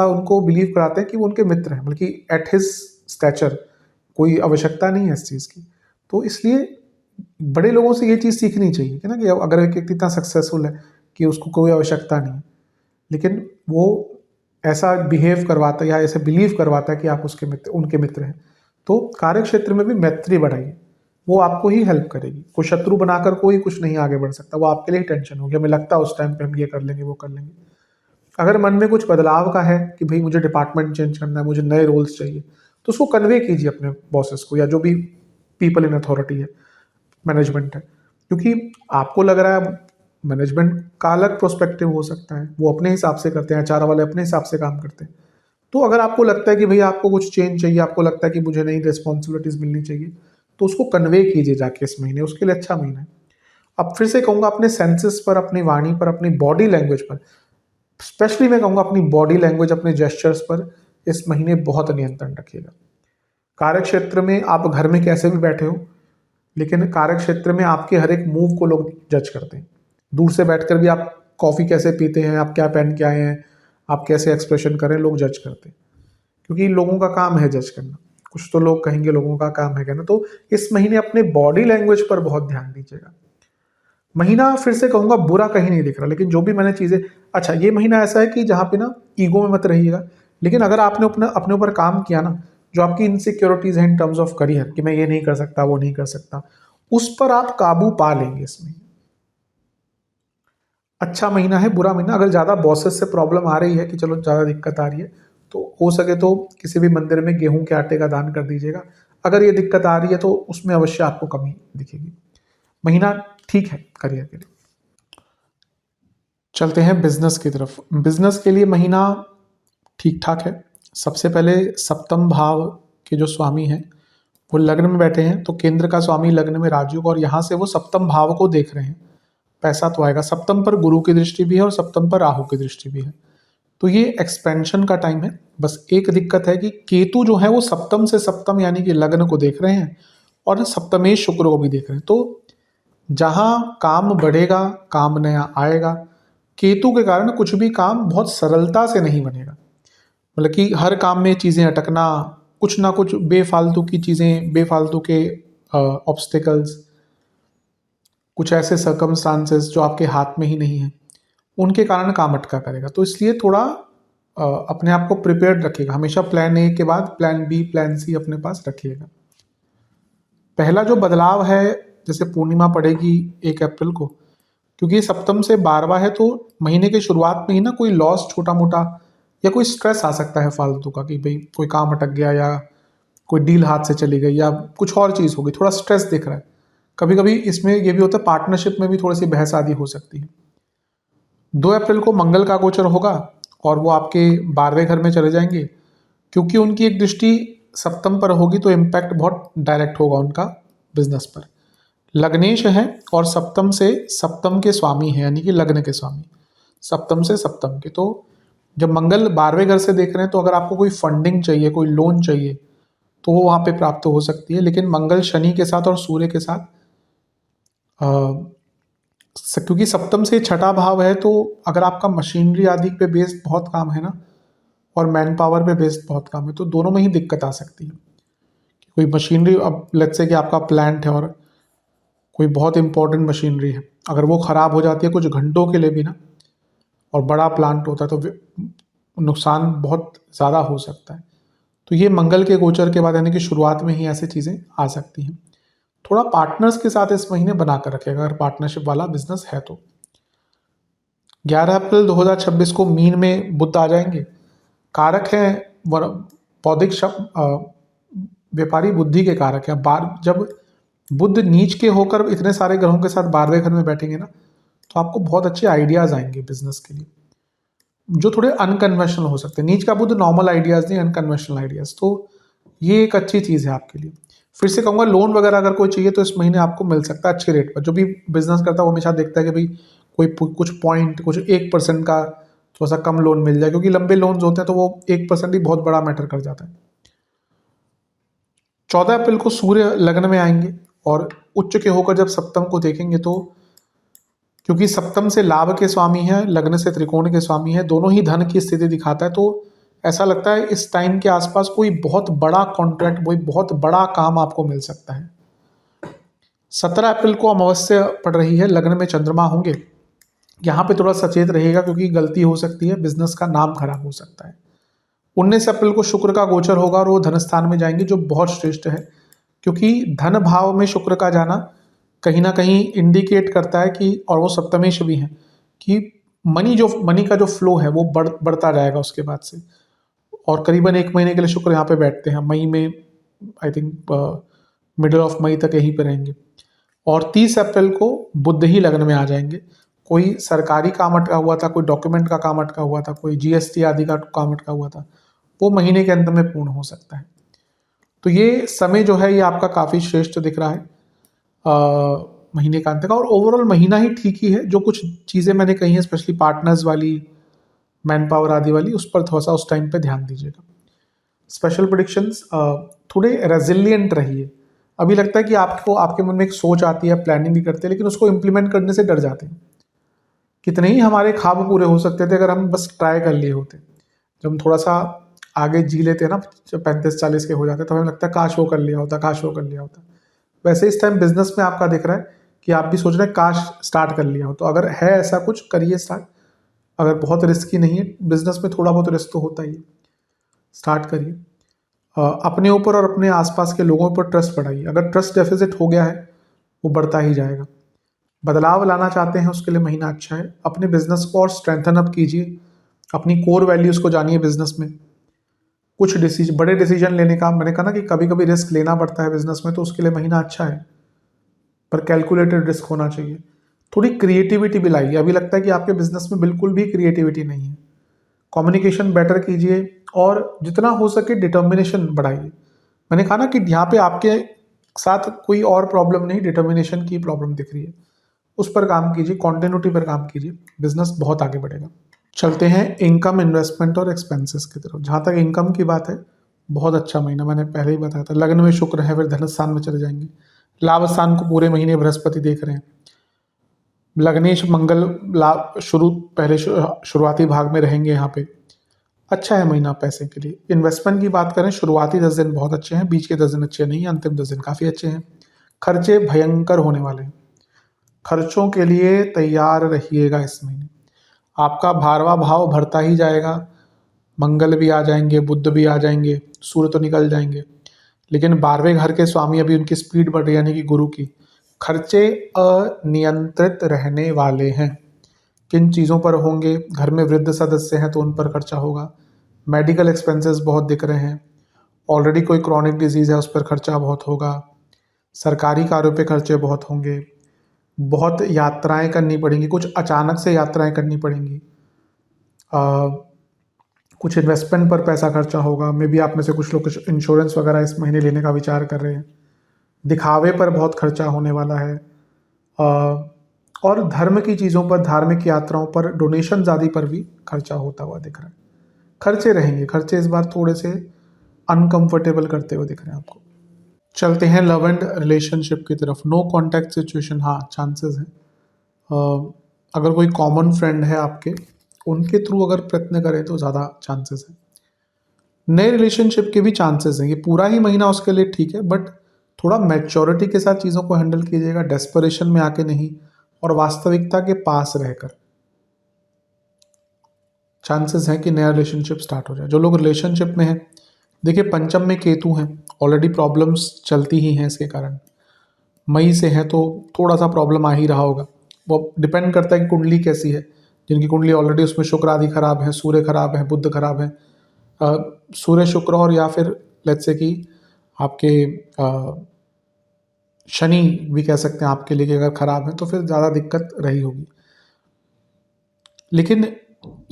उनको बिलीव कराते हैं कि वो उनके मित्र हैं, बल्कि एट हिज स्टैचर, कोई आवश्यकता नहीं है इस चीज़ की। तो इसलिए बड़े लोगों से ये चीज़ सीखनी चाहिए कि ना, कि अगर एक व्यक्ति इतना सक्सेसफुल है कि उसको कोई आवश्यकता नहीं है, लेकिन वो ऐसा बिहेव करवाता है या ऐसे बिलीव करवाता है कि आप उनके मित्र हैं। तो कार्य क्षेत्र में भी मैत्री बढ़ाइए, वो आपको ही हेल्प करेगी। कोई शत्रु बनाकर कोई कुछ नहीं आगे बढ़ सकता, वो आपके लिए टेंशन होगी, हमें लगता है उस टाइम पे हम ये कर लेंगे वो कर लेंगे। अगर मन में कुछ बदलाव का है कि भाई मुझे डिपार्टमेंट चेंज करना है, मुझे नए रोल्स चाहिए, तो उसको कन्वे कीजिए अपने बॉसेस को या जो भी पीपल इन अथॉरिटी है, मैनेजमेंट है। क्योंकि आपको लग रहा है मैनेजमेंट का अलग प्रोस्पेक्टिव हो सकता है, वो अपने हिसाब से करते हैं, एचआर वाले अपने हिसाब से काम करते हैं। तो अगर आपको लगता है कि भाई आपको कुछ चेंज चाहिए, आपको लगता है कि मुझे नई रिस्पॉन्सिबिलिटीज मिलनी चाहिए, तो उसको कन्वे कीजिए जाके इस महीने, उसके लिए अच्छा महीना है। अब फिर से कहूँगा, अपने सेंसेस पर, अपनी वाणी पर, अपनी बॉडी लैंग्वेज पर, स्पेशली मैं कहूँगा अपनी बॉडी लैंग्वेज, अपने जेस्चर्स पर इस महीने बहुत नियंत्रण रखिएगा। कार्य क्षेत्र में आप घर में कैसे भी बैठे हो, लेकिन कार्य क्षेत्र में आपके हर एक मूव को लोग जज करते हैं। दूर से बैठकर भी आप कॉफ़ी कैसे पीते हैं, आप क्या पहन के आए हैं, आप कैसे एक्सप्रेशन करें, लोग जज करते हैं, क्योंकि लोगों का काम है जज करना। कुछ तो लोग कहेंगे लोगों का काम है कहना। तो इस महीने अपने बॉडी लैंग्वेज पर बहुत ध्यान दीजिएगा। महीना फिर से कहूंगा बुरा कहीं नहीं दिख रहा, लेकिन जो भी मैंने चीज़ें, अच्छा ये महीना ऐसा है कि जहाँ पे ना ईगो में मत रहिएगा, लेकिन अगर आपने अपने ऊपर काम किया ना, जो आपकी इनसिक्योरिटीज हैं इन टर्म्स ऑफ करियर कि मैं ये नहीं कर सकता, वो नहीं कर सकता, उस पर आप काबू पा लेंगे इसमें। अच्छा महीना है, बुरा महीना, अगर ज़्यादा बॉसेस से प्रॉब्लम आ रही है कि चलो ज़्यादा दिक्कत आ रही है, तो हो सके तो किसी भी मंदिर में गेहूं के आटे का दान कर दीजिएगा। अगर ये दिक्कत आ रही है तो उसमें अवश्य आपको कमी दिखेगी। महीना ठीक है करियर के लिए। चलते हैं बिजनेस की तरफ। बिजनेस के लिए महीना ठीक ठाक है। सबसे पहले सप्तम भाव के जो स्वामी हैं वो लग्न में बैठे हैं, तो केंद्र का स्वामी लग्न में राजयोग, और यहाँ से वो सप्तम भाव को देख रहे हैं। पैसा तो आएगा। सप्तम पर गुरु की दृष्टि भी है और सप्तम पर राहु की दृष्टि भी है, तो ये एक्सपेंशन का टाइम है। बस एक दिक्कत है कि केतु जो है वो सप्तम से सप्तम यानी कि लग्न को देख रहे हैं और सप्तमेश शुक्र को भी देख रहे हैं। तो जहाँ काम बढ़ेगा, काम नया आएगा, केतु के कारण कुछ भी काम बहुत सरलता से नहीं बनेगा। मतलब कि हर काम में चीज़ें अटकना, कुछ ना कुछ बेफालतू की चीज़ें, बेफालतू के ऑब्स्टिकल्स, कुछ ऐसे सर्कमस्टांसेस जो आपके हाथ में ही नहीं है, उनके कारण काम अटका करेगा। तो इसलिए थोड़ा अपने आप को प्रिपेयर्ड रखिएगा। हमेशा प्लान ए के बाद प्लान बी, प्लान सी अपने पास रखिएगा। पहला जो बदलाव है, जैसे पूर्णिमा पड़ेगी 1 अप्रैल को, क्योंकि ये सप्तम से 12वां है, तो महीने के शुरुआत में ही ना कोई लॉस छोटा मोटा या कोई स्ट्रेस आ सकता है फालतू का कि भाई कोई काम अटक गया या कोई डील हाथ से चली गई या कुछ और चीज़ हो गई, थोड़ा स्ट्रेस दिख रहा है। कभी कभी इसमें ये भी होता है, पार्टनरशिप में भी थोड़ी सी बहस आदि हो सकती है। 2 अप्रैल को मंगल का गोचर होगा और वो आपके 12वें घर में चले जाएंगे। क्योंकि उनकी एक दृष्टि सप्तम पर होगी तो इम्पैक्ट बहुत डायरेक्ट होगा उनका बिजनेस पर। लग्नेश है और सप्तम से सप्तम के स्वामी है, यानी कि लग्न के स्वामी सप्तम से सप्तम के। तो जब मंगल 12वें घर से देख रहे हैं, तो अगर आपको कोई फंडिंग चाहिए, कोई लोन चाहिए, तो वो वहाँ पे प्राप्त हो सकती है। लेकिन मंगल शनि के साथ और सूर्य के साथ क्योंकि सप्तम से छठा भाव है, तो अगर आपका मशीनरी आदि पे बेस्ड बहुत काम है ना, और मैन पावर पे बेस्ड बहुत काम है, तो दोनों में ही दिक्कत आ सकती है। कोई मशीनरी, अब लेट्स से कि आपका प्लांट है और कोई बहुत इंपॉर्टेंट मशीनरी है, अगर वो ख़राब हो जाती है कुछ घंटों के लिए भी ना, और बड़ा प्लांट होता है, तो नुकसान बहुत ज़्यादा हो सकता है। तो ये मंगल के गोचर के बाद यानी कि शुरुआत में ही ऐसी चीज़ें आ सकती हैं। थोड़ा पार्टनर्स के साथ इस महीने बना कर रखेगा अगर पार्टनरशिप वाला बिजनेस है तो। 11 अप्रैल 2026 को मीन में बुध आ जाएंगे। कारक है बौद्धिक व्यापारी बुद्धि के कारक है। जब बुध नीच के होकर इतने सारे ग्रहों के साथ 12वें घर में बैठेंगे ना, तो आपको बहुत अच्छे आइडियाज़ आएंगे बिजनेस के लिए, जो थोड़े अनकन्वेंशनल हो सकते हैं। नीच का बुध नॉर्मल आइडियाज़ नहीं, अनकन्वेंशनल आइडियाज़। तो ये एक अच्छी चीज़ है आपके लिए। फिर से कहूँगा, लोन वगैरह अगर कोई चाहिए तो इस महीने आपको मिल सकता है अच्छे रेट पर। जो भी बिजनेस करता है वो हमेशा देखता है कि भाई कोई कुछ पॉइंट, कुछ 1% का थोड़ा सा कम लोन मिल जाए, क्योंकि लंबे लोन्स होते हैं तो वो 1% ही बहुत बड़ा मैटर कर जाता है। 14 अप्रैल को सूर्य लग्न में आएंगे और उच्च के होकर जब सप्तम को देखेंगे, तो क्योंकि सप्तम से लाभ के स्वामी है, लग्न से त्रिकोण के स्वामी है, दोनों ही धन की स्थिति दिखाता है। तो ऐसा लगता है इस टाइम के आसपास कोई बहुत बड़ा कॉन्ट्रैक्ट, कोई बहुत बड़ा काम आपको मिल सकता है। 17 अप्रैल को अमावस्या पड़ रही है, लग्न में चंद्रमा होंगे। यहाँ पे थोड़ा सचेत रहेगा क्योंकि गलती हो सकती है, बिजनेस का नाम खराब हो सकता है। 19 अप्रैल को शुक्र का गोचर होगा और वो धन स्थान में जाएंगे, जो बहुत श्रेष्ठ है, क्योंकि धन भाव में शुक्र का जाना कहीं ना कहीं इंडिकेट करता है कि, और वो सप्तमेश भी है, कि मनी का जो फ्लो है वो बढ़ता जाएगा उसके बाद से। और करीबन 1 महीने के लिए शुक्र यहाँ पे बैठते हैं, मई में, I think middle of May तक यहीं पे रहेंगे। और 30 अप्रैल को बुध ही लग्न में आ जाएंगे। कोई सरकारी काम अटका हुआ था, कोई डॉक्यूमेंट का काम अटका हुआ था, कोई जीएसटी आदि का काम अटका हुआ था, वो महीने के अंत में पूर्ण हो सकता है। तो ये समय जो है ये आपका काफ़ी श्रेष्ठ दिख रहा है महीने का अंत का। और ओवरऑल महीना ही ठीक ही है। जो कुछ चीज़ें मैंने कही हैं, स्पेशली पार्टनर्स वाली, मैन पावर आदि वाली, उस पर थोड़ा सा उस टाइम पे ध्यान दीजिएगा। स्पेशल प्रेडिक्शंस, थोड़े रेजिलिएंट रहिए। अभी लगता है कि आपको आपके मन में एक सोच आती है, प्लानिंग भी करते हैं, लेकिन उसको इम्प्लीमेंट करने से डर जाते हैं। कितने ही हमारे ख्वाब पूरे हो सकते थे अगर हम बस ट्राई कर लिए होते। जब हम थोड़ा सा आगे जी लेते हैं ना, जब 35-40 के हो जाते हैं, तो हमें लगता है काश वो कर लिया होता, काश वो कर लिया होता। वैसे इस टाइम बिजनेस में आपका दिख रहा है कि आप भी सोच रहे हैं काश स्टार्ट कर लिया हो। तो अगर है ऐसा कुछ, करिए स्टार्ट। अगर बहुत रिस्की नहीं है, बिजनेस में थोड़ा बहुत रिस्क तो होता ही है, स्टार्ट करिए। अपने ऊपर और अपने आसपास के लोगों पर ट्रस्ट बढ़ाइए। अगर ट्रस्ट डेफिसिट हो गया है, वो बढ़ता ही जाएगा। बदलाव लाना चाहते हैं, उसके लिए महीना अच्छा है। अपने बिजनेस को और स्ट्रेंथन अप कीजिए, अपनी कोर वैल्यूज़ को जानिए बिजनेस में। कुछ बड़े डिसीजन लेने का, मैंने कहा ना कि कभी कभी रिस्क लेना पड़ता है बिजनेस में, तो उसके लिए महीना अच्छा है, पर कैलकुलेटेड रिस्क होना चाहिए। थोड़ी क्रिएटिविटी भी लाइए। अभी लगता है कि आपके बिजनेस में बिल्कुल भी क्रिएटिविटी नहीं है। कम्युनिकेशन बेटर कीजिए और जितना हो सके डिटर्मिनेशन बढ़ाइए। मैंने कहा ना कि यहाँ पे आपके साथ कोई और प्रॉब्लम नहीं, डिटर्मिनेशन की प्रॉब्लम दिख रही है। उस पर काम कीजिए, कॉन्टिन्यूटी पर काम कीजिए, बिजनेस बहुत आगे बढ़ेगा। चलते हैं इनकम, इन्वेस्टमेंट और एक्सपेंसेस की तरफ। जहाँ तक इनकम की बात है, बहुत अच्छा महीना, मैंने पहले ही बताया था। लग्न में शुक्र है, फिर धन स्थान में चले जाएंगे। लाभ स्थान को पूरे महीने बृहस्पति देख रहे हैं। लग्नेश मंगल लाभ शुरुआती भाग में रहेंगे यहाँ पे। अच्छा है महीना पैसे के लिए। इन्वेस्टमेंट की बात करें, शुरुआती 10 दिन बहुत अच्छे हैं, बीच के 10 दिन अच्छे नहीं, अंतिम 10 दिन काफ़ी अच्छे हैं। खर्चे भयंकर होने वाले हैं, खर्चों के लिए तैयार रहिएगा इस महीने। आपका भारवा भाव भरता ही जाएगा। मंगल भी आ जाएंगे, बुध भी आ जाएंगे, सूर्य तो निकल जाएंगे, लेकिन 12वें घर के स्वामी अभी उनकी स्पीड बढ़ रही है, यानी कि गुरु की। खर्चे अनियंत्रित रहने वाले हैं। किन चीज़ों पर होंगे? घर में वृद्ध सदस्य हैं तो उन पर खर्चा होगा। मेडिकल एक्सपेंसेस बहुत दिख रहे हैं। ऑलरेडी कोई क्रॉनिक डिजीज़ है, उस पर खर्चा बहुत होगा। सरकारी कार्यों पे खर्चे बहुत होंगे। बहुत यात्राएं करनी पड़ेंगी, कुछ अचानक से यात्राएं करनी पड़ेंगी। कुछ इन्वेस्टमेंट पर पैसा खर्चा होगा। मे बी आप में से कुछ लोग कुछ इंश्योरेंस वगैरह इस महीने लेने का विचार कर रहे हैं। दिखावे पर बहुत खर्चा होने वाला है। और धर्म की चीज़ों पर, धार्मिक यात्राओं पर, डोनेशन आदि पर भी खर्चा होता हुआ दिख रहा है। खर्चे रहेंगे, खर्चे इस बार थोड़े से अनकंफर्टेबल करते हुए दिख रहे हैं आपको। चलते हैं लव एंड रिलेशनशिप की तरफ। नो कॉन्टैक्ट सिचुएशन, हाँ चांसेस हैं। अगर कोई कॉमन फ्रेंड है आपके, उनके थ्रू अगर प्रयत्न करें तो ज़्यादा चांसेस हैं। नए रिलेशनशिप के भी चांसेस हैं। ये पूरा ही महीना उसके लिए ठीक है, बट थोड़ा मैच्योरिटी के साथ चीज़ों को हैंडल कीजिएगा, डेस्परेशन में आके नहीं, और वास्तविकता के पास रहकर। चांसेस हैं कि नया रिलेशनशिप स्टार्ट हो जाए। जो लोग रिलेशनशिप में हैं, देखिए पंचम में केतु हैं, ऑलरेडी प्रॉब्लम्स चलती ही हैं इसके कारण। मई से है तो थोड़ा सा प्रॉब्लम आ ही रहा होगा। वो डिपेंड करता है कि कुंडली कैसी है। जिनकी कुंडली ऑलरेडी उसमें शुक्र आदि खराब है, सूर्य खराब है, बुध खराब है, सूर्य शुक्र, और या फिर लेट्स से कि आपके शनि भी कह सकते हैं आपके लिए कि अगर खराब है तो फिर ज़्यादा दिक्कत रही होगी। लेकिन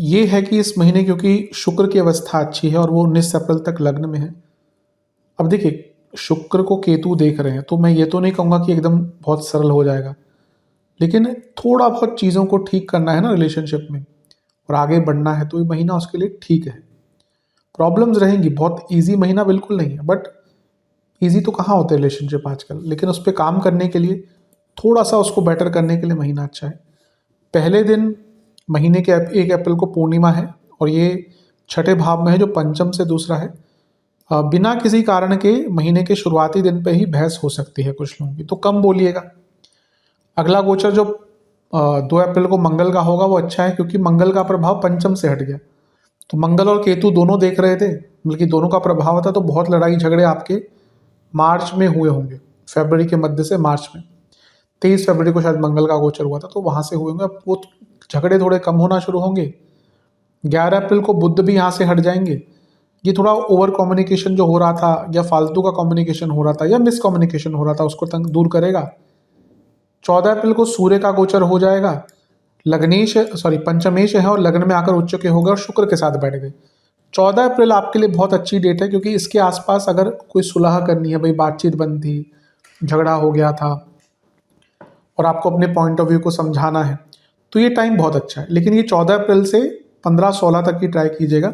ये है कि इस महीने क्योंकि शुक्र की अवस्था अच्छी है और वो 19 अप्रैल तक लग्न में है। अब देखिए, शुक्र को केतु देख रहे हैं, तो मैं ये तो नहीं कहूँगा कि एकदम बहुत सरल हो जाएगा, लेकिन थोड़ा बहुत चीज़ों को ठीक करना है ना रिलेशनशिप में, और आगे बढ़ना है, तो ये महीना उसके लिए ठीक है। प्रॉब्लम्स रहेंगी, बहुत इजी महीना बिल्कुल नहीं है, बट इजी तो कहाँ होते रिलेशनशिप आजकल, लेकिन उस पर काम करने के लिए, थोड़ा सा उसको बेटर करने के लिए महीना अच्छा है। पहले दिन महीने के 1 अप्रैल को पूर्णिमा है, और ये छठे भाव में है जो पंचम से दूसरा है। बिना किसी कारण के महीने के शुरुआती दिन पे ही बहस हो सकती है कुछ लोगों की, तो कम बोलिएगा। अगला गोचर जो 2 अप्रैल को मंगल का होगा वो अच्छा है, क्योंकि मंगल का प्रभाव पंचम से हट गया। तो मंगल और केतु दोनों देख रहे थे, बल्कि दोनों का प्रभाव था, तो बहुत लड़ाई झगड़े आपके मार्च में हुए होंगे, फरवरी के मध्य से मार्च में। 23 फरवरी को शायद मंगल का गोचर हुआ था, तो वहाँ से हुए होंगे। अब वो झगड़े थोड़े कम होना शुरू होंगे। 11 अप्रैल को बुध भी यहाँ से हट जाएंगे। ये थोड़ा ओवर कम्युनिकेशन जो हो रहा था, या फालतू का कम्युनिकेशन हो रहा था, या मिस कम्युनिकेशन हो रहा था, उसको दूर करेगा। 14 अप्रैल को सूर्य का गोचर हो जाएगा। पंचमेश है और लग्न में आकर उच्च के होगा और शुक्र के साथ बैठ गए। 14 अप्रैल आपके लिए बहुत अच्छी डेट है, क्योंकि इसके आसपास अगर कोई सुलह करनी है, भाई बातचीत बंद थी, झगड़ा हो गया था, और आपको अपने पॉइंट ऑफ व्यू को समझाना है, तो ये टाइम बहुत अच्छा है। लेकिन ये 14 अप्रैल से 15-16 तक की ट्राई कीजिएगा,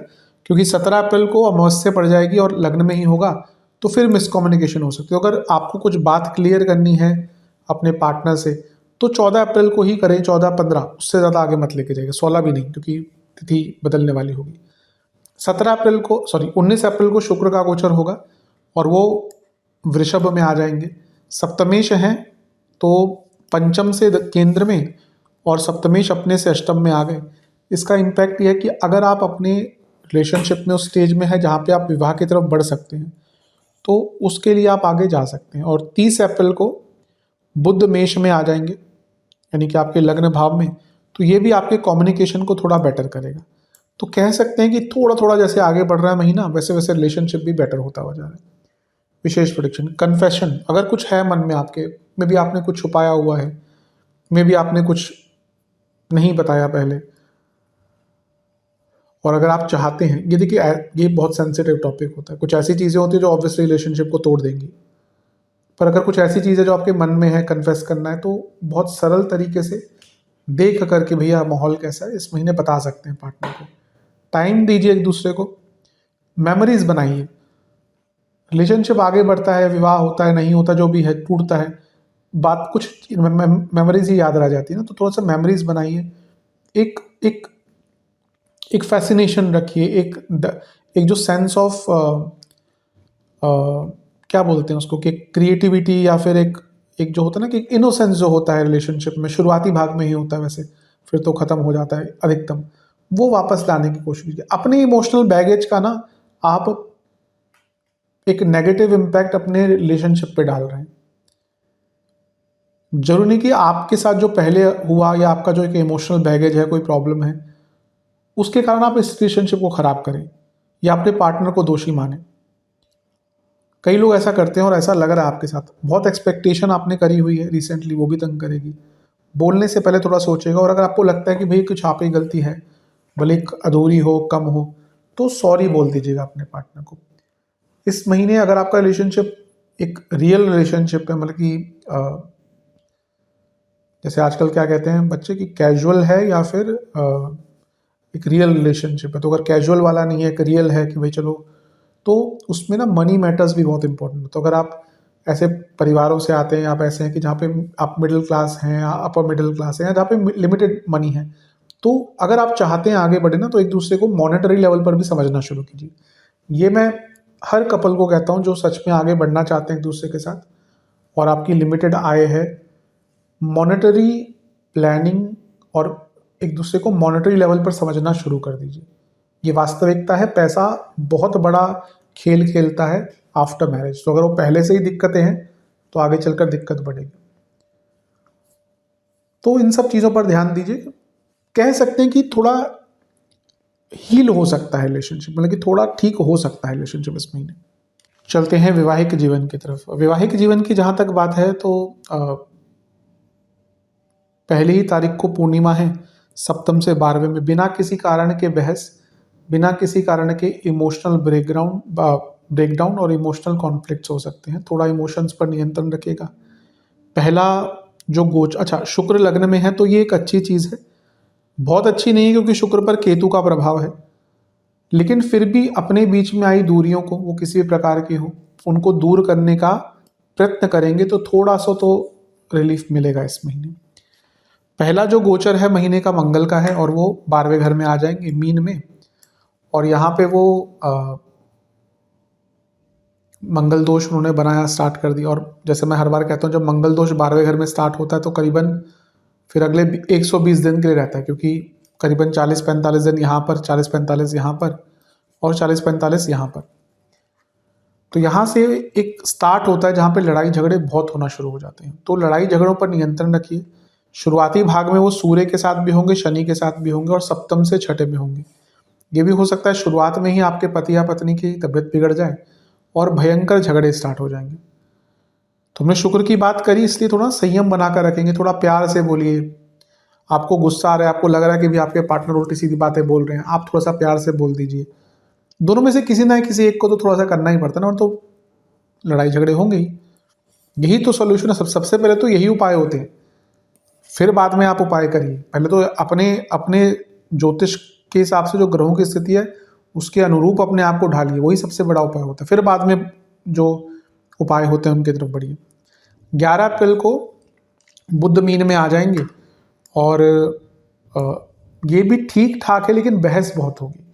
क्योंकि 17 अप्रैल को अमावस्या पड़ जाएगी और लग्न में ही होगा, तो फिर मिसकम्युनिकेशन हो सकती है। तो अगर आपको कुछ बात क्लियर करनी है अपने पार्टनर से तो 14 अप्रैल को ही करें, 14-15, उससे ज़्यादा आगे मत लेके जाइए, 16 भी नहीं, क्योंकि तिथि बदलने वाली होगी। 19 अप्रैल को शुक्र का गोचर होगा और वो वृषभ में आ जाएंगे। सप्तमेश हैं तो पंचम से केंद्र में और सप्तमेश अपने से अष्टम में आ गए। इसका इम्पैक्ट ये है कि अगर आप अपने रिलेशनशिप में उस स्टेज में है जहाँ पे आप विवाह की तरफ बढ़ सकते हैं तो उसके लिए आप आगे जा सकते हैं। और 30 अप्रैल को बुध मेष में आ जाएंगे, यानी कि आपके लग्न भाव में, तो ये भी आपके कम्युनिकेशन को थोड़ा बेटर करेगा। तो कह सकते हैं कि थोड़ा थोड़ा जैसे आगे बढ़ रहा है महीना वैसे वैसे रिलेशनशिप भी बेटर होता हुआ जा रहा है। विशेष प्रेडिक्शन, कन्फेशन, अगर कुछ है मन में आपके, में भी आपने कुछ छुपाया हुआ है, में भी आपने कुछ नहीं बताया पहले, और अगर आप चाहते हैं, ये देखिए ये बहुत सेंसिटिव टॉपिक होता है। कुछ ऐसी चीज़ें होती है जो ऑब्वियसली रिलेशनशिप को तोड़ देंगी, पर अगर कुछ ऐसी चीज़ है जो आपके मन में है, कन्फेस करना है, तो बहुत सरल तरीके से देख करके भैया माहौल कैसा है इस महीने बता सकते हैं पार्टनर को। टाइम दीजिए एक दूसरे को, मेमोरीज बनाइए। रिलेशनशिप आगे बढ़ता है, विवाह होता है, नहीं होता, जो भी है, टूटता है, बात कुछ मेमोरीज ही याद रह जाती है ना। तो थोड़ा सा मेमोरीज बनाइए, एक एक एक फैसिनेशन रखिए, एक जो सेंस ऑफ क्या बोलते हैं उसको, कि क्रिएटिविटी, या फिर एक एक जो होता है ना कि इनोसेंस जो होता है रिलेशनशिप में, शुरुआती भाग में ही होता है, वैसे फिर तो ख़त्म हो जाता है अधिकतम, वो वापस लाने की कोशिश कीजिए। अपने इमोशनल बैगेज का ना आप एक नेगेटिव इम्पैक्ट अपने रिलेशनशिप पे डाल रहे हैं। जरूरी नहीं कि आपके साथ जो पहले हुआ या आपका जो एक इमोशनल बैगेज है, कोई प्रॉब्लम है, उसके कारण आप इस रिलेशनशिप को खराब करें या अपने पार्टनर को दोषी माने। कई लोग ऐसा करते हैं और ऐसा लग रहा है आपके साथ, बहुत एक्सपेक्टेशन आपने करी हुई है रिसेंटली, वो भी तंग करेगी। बोलने से पहले थोड़ा सोचेगा, और अगर आपको लगता है कि भाई कुछ आप ही गलती है, भले अधूरी हो, कम हो, तो सॉरी बोल दीजिएगा अपने पार्टनर को। इस महीने अगर आपका रिलेशनशिप एक रियल रिलेशनशिप है, मतलब कि जैसे आजकल क्या कहते हैं बच्चे, कि कैजुअल है या फिर एक रियल रिलेशनशिप है, तो अगर कैजुअल वाला नहीं है, एक रियल है कि भाई चलो, तो उसमें ना मनी मैटर्स भी बहुत इंपॉर्टेंट है। तो अगर आप ऐसे परिवारों से आते हैं, आप ऐसे हैं कि जहाँ पे आप मिडिल क्लास हैं या अपर मिडिल क्लास हैं, या जहाँ पे लिमिटेड मनी है, तो अगर आप चाहते हैं आगे बढ़े ना, तो एक दूसरे को मॉनेटरी लेवल पर भी समझना शुरू कीजिए। ये मैं हर कपल को कहता हूँ जो सच में आगे बढ़ना चाहते हैं एक दूसरे के साथ, और आपकी लिमिटेड आय है, मॉनेटरी प्लानिंग और एक दूसरे को मॉनेटरी लेवल पर समझना शुरू कर दीजिए। ये वास्तविकता है, पैसा बहुत बड़ा खेल खेलता है आफ्टर मैरिज। तो अगर वो पहले से ही दिक्कतें हैं तो आगे चलकर दिक्कत बढ़ेगी। तो इन सब चीज़ों पर ध्यान दीजिए। कह सकते हैं कि थोड़ा हील हो सकता है रिलेशनशिप, मतलब कि थोड़ा ठीक हो सकता है रिलेशनशिप इस महीने। चलते हैं वैवाहिक जीवन की तरफ। वैवाहिक जीवन की जहाँ तक बात है तो पहली ही तारीख को पूर्णिमा है, सप्तम से 12वें में, बिना किसी कारण के बहस, बिना किसी कारण के इमोशनल ब्रेकडाउन और इमोशनल कॉन्फ्लिक्ट्स हो सकते हैं। थोड़ा इमोशंस पर नियंत्रण रखिएगा। पहला जो अच्छा, शुक्र लग्न में है तो ये एक अच्छी चीज़ है, बहुत अच्छी नहीं है क्योंकि शुक्र पर केतु का प्रभाव है, लेकिन फिर भी अपने बीच में आई दूरियों को, वो किसी भी प्रकार की हो, उनको दूर करने का प्रयत्न करेंगे तो थोड़ा सा तो रिलीफ मिलेगा इस महीने। पहला जो गोचर है महीने का मंगल का है और वो 12वें घर में आ जाएंगे, मीन में, और यहाँ पे वो मंगल दोष उन्होंने बनाया, स्टार्ट कर दिया। और जैसे मैं हर बार कहता हूँ, जब मंगल दोष 12वें घर में स्टार्ट होता है तो करीबन फिर अगले 120 दिन के लिए रहता है, क्योंकि करीबन 40-45 दिन यहाँ पर, 40-45 यहाँ पर, और 40-45 यहाँ पर। तो यहाँ से एक स्टार्ट होता है जहाँ पे लड़ाई झगड़े बहुत होना शुरू हो जाते हैं। तो लड़ाई झगड़ों पर नियंत्रण रखिए। शुरुआती भाग में वो सूर्य के साथ भी होंगे, शनि के साथ भी होंगे, और सप्तम से छठे में होंगे। ये भी हो सकता है शुरुआत में ही आपके पति या पत्नी की तबीयत बिगड़ जाए और भयंकर झगड़े स्टार्ट हो जाएंगे। तो हमने शुक्र की बात करी, इसलिए थोड़ा संयम बनाकर रखेंगे, थोड़ा प्यार से बोलिए। आपको गुस्सा आ रहा है, आपको लग रहा है कि भी आपके पार्टनर उल्टी सीधी बातें बोल रहे हैं, आप थोड़ा सा प्यार से बोल दीजिए। दोनों में से किसी ना किसी एक को तो थोड़ा सा करना ही पड़ता है ना, और तो लड़ाई झगड़े होंगे ही। यही तो सोल्यूशन है। सबसे पहले तो यही उपाय होते हैं, फिर बाद में आप उपाय करिए। पहले तो अपने अपने ज्योतिष के हिसाब से जो ग्रहों की स्थिति है उसके अनुरूप अपने आप को ढालिए, वही सबसे बड़ा उपाय होता है। फिर बाद में जो उपाय होते हैं उनकी तरफ बढ़िए। 11 अप्रैल को बुध मीन में आ जाएंगे और ये भी ठीक ठाक है, लेकिन बहस बहुत होगी,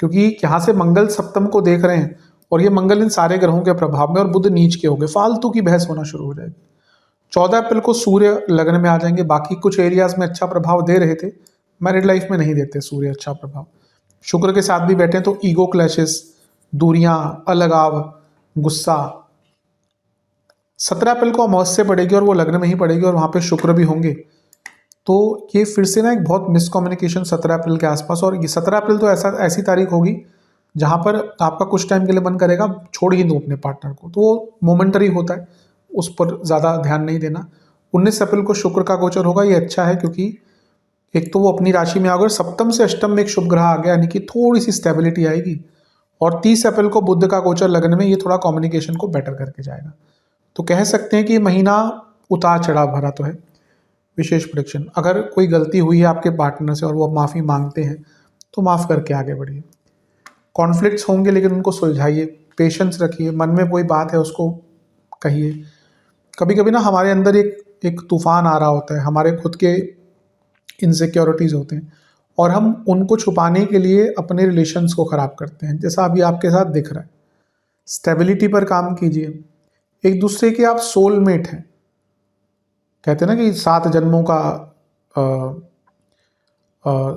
क्योंकि यहाँ से मंगल सप्तम को देख रहे हैं और ये मंगल इन सारे ग्रहों के प्रभाव में और बुध नीच के हो गए, फालतू की बहस होना शुरू हो जाएगी। 14 अप्रैल को सूर्य लग्न में आ जाएंगे। बाकी कुछ एरियाज में अच्छा प्रभाव दे रहे थे, मैरिड लाइफ में नहीं देते सूर्य अच्छा प्रभाव। शुक्र के साथ भी बैठे हैं तो ईगो क्लैशेस, दूरियां, अलगाव, गुस्सा। 17 अप्रैल को अमावस्या पड़ेगी और वो लग्न में ही पड़ेगी और वहाँ पे शुक्र भी होंगे, तो ये फिर से ना एक बहुत मिसकम्युनिकेशन 17 अप्रैल के आसपास। और ये 17 अप्रैल तो ऐसी तारीख होगी जहाँ पर आपका कुछ टाइम के लिए मन करेगा छोड़ ही दो अपने पार्टनर को, तो वो मोमेंटरी होता है, उस पर ज़्यादा ध्यान नहीं देना। 19 अप्रैल को शुक्र का गोचर होगा, ये अच्छा है क्योंकि एक तो वो अपनी राशि में आ गए, सप्तम से अष्टम में एक शुभ ग्रह आ गया, यानी कि थोड़ी सी स्टेबिलिटी आएगी। और 30 अप्रैल को बुध का गोचर लगने में ये थोड़ा कम्युनिकेशन को बेटर करके जाएगा। तो कह सकते हैं कि महीना उतार चढ़ाव भरा तो है। विशेष प्रेडिक्शन, अगर कोई गलती हुई है आपके पार्टनर से और वो माफ़ी मांगते हैं तो माफ़ करके आगे बढ़िए। कॉन्फ्लिक्ट्स होंगे लेकिन उनको सुलझाइए, पेशेंस रखिए, मन में कोई बात है उसको कहिए। कभी कभी ना हमारे अंदर एक तूफान आ रहा होता है, हमारे खुद के इनसिक्योरिटीज़ होते हैं और हम उनको छुपाने के लिए अपने रिलेशंस को ख़राब करते हैं, जैसा अभी आपके साथ दिख रहा है। स्टेबिलिटी पर काम कीजिए, एक दूसरे के आप सोलमेट हैं, कहते हैं ना कि 7 जन्मों का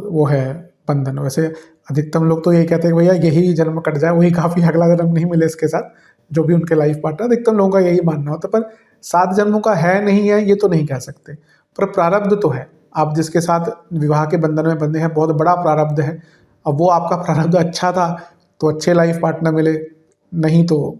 वो है बंधन। वैसे अधिकतम लोग तो ये कहते हैं कि भैया यही जन्म कट जाए वही काफ़ी, अगला जन्म नहीं मिले इसके साथ, जो भी उनके लाइफ पार्टनर, अधिकतम लोगों का यही मानना होता है। पर 7 जन्मों का है नहीं है ये तो नहीं कह सकते, पर प्रारब्ध तो है। आप जिसके साथ विवाह के बंधन में बंधे हैं, बहुत बड़ा प्रारब्ध है। अब वो आपका प्रारब्ध अच्छा था तो अच्छे लाइफ पार्टनर मिले, नहीं तो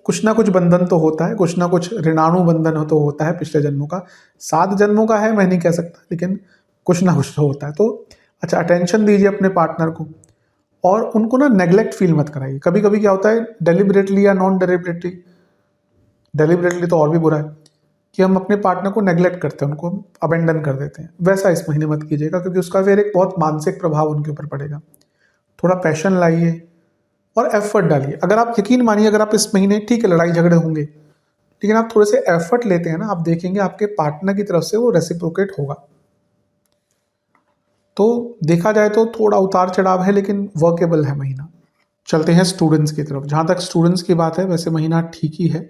कुछ ना कुछ बंधन तो होता है, कुछ ना कुछ ऋणाणु बंधन तो होता है पिछले जन्मों का। 7 जन्मों का है मैं नहीं कह सकता, लेकिन कुछ ना कुछ तो होता है। तो अच्छा, अटेंशन दीजिए अपने पार्टनर को और उनको ना नेग्लेक्ट फील मत कराइए। कभी कभी क्या होता है, डेलिबरेटली या नॉन डेलिबरेटली, डेलिबरेटली तो और भी बुरा है, कि हम अपने पार्टनर को नेग्लेक्ट करते हैं, उनको अबेंडन कर देते हैं। वैसा इस महीने मत कीजिएगा, क्योंकि उसका फिर एक बहुत मानसिक प्रभाव उनके ऊपर पड़ेगा। थोड़ा पैशन लाइए और एफर्ट डालिए। अगर आप यकीन मानिए, अगर आप इस महीने, ठीक है लड़ाई झगड़े होंगे, लेकिन आप थोड़े से एफर्ट लेते हैं ना, आप देखेंगे आपके पार्टनर की तरफ से वो रेसिप्रोकेट होगा। तो देखा जाए तो थोड़ा उतार चढ़ाव है, लेकिन वर्केबल है महीना। चलते हैं स्टूडेंट्स की तरफ। जहाँ तक स्टूडेंट्स की बात है, वैसे महीना ठीक ही है।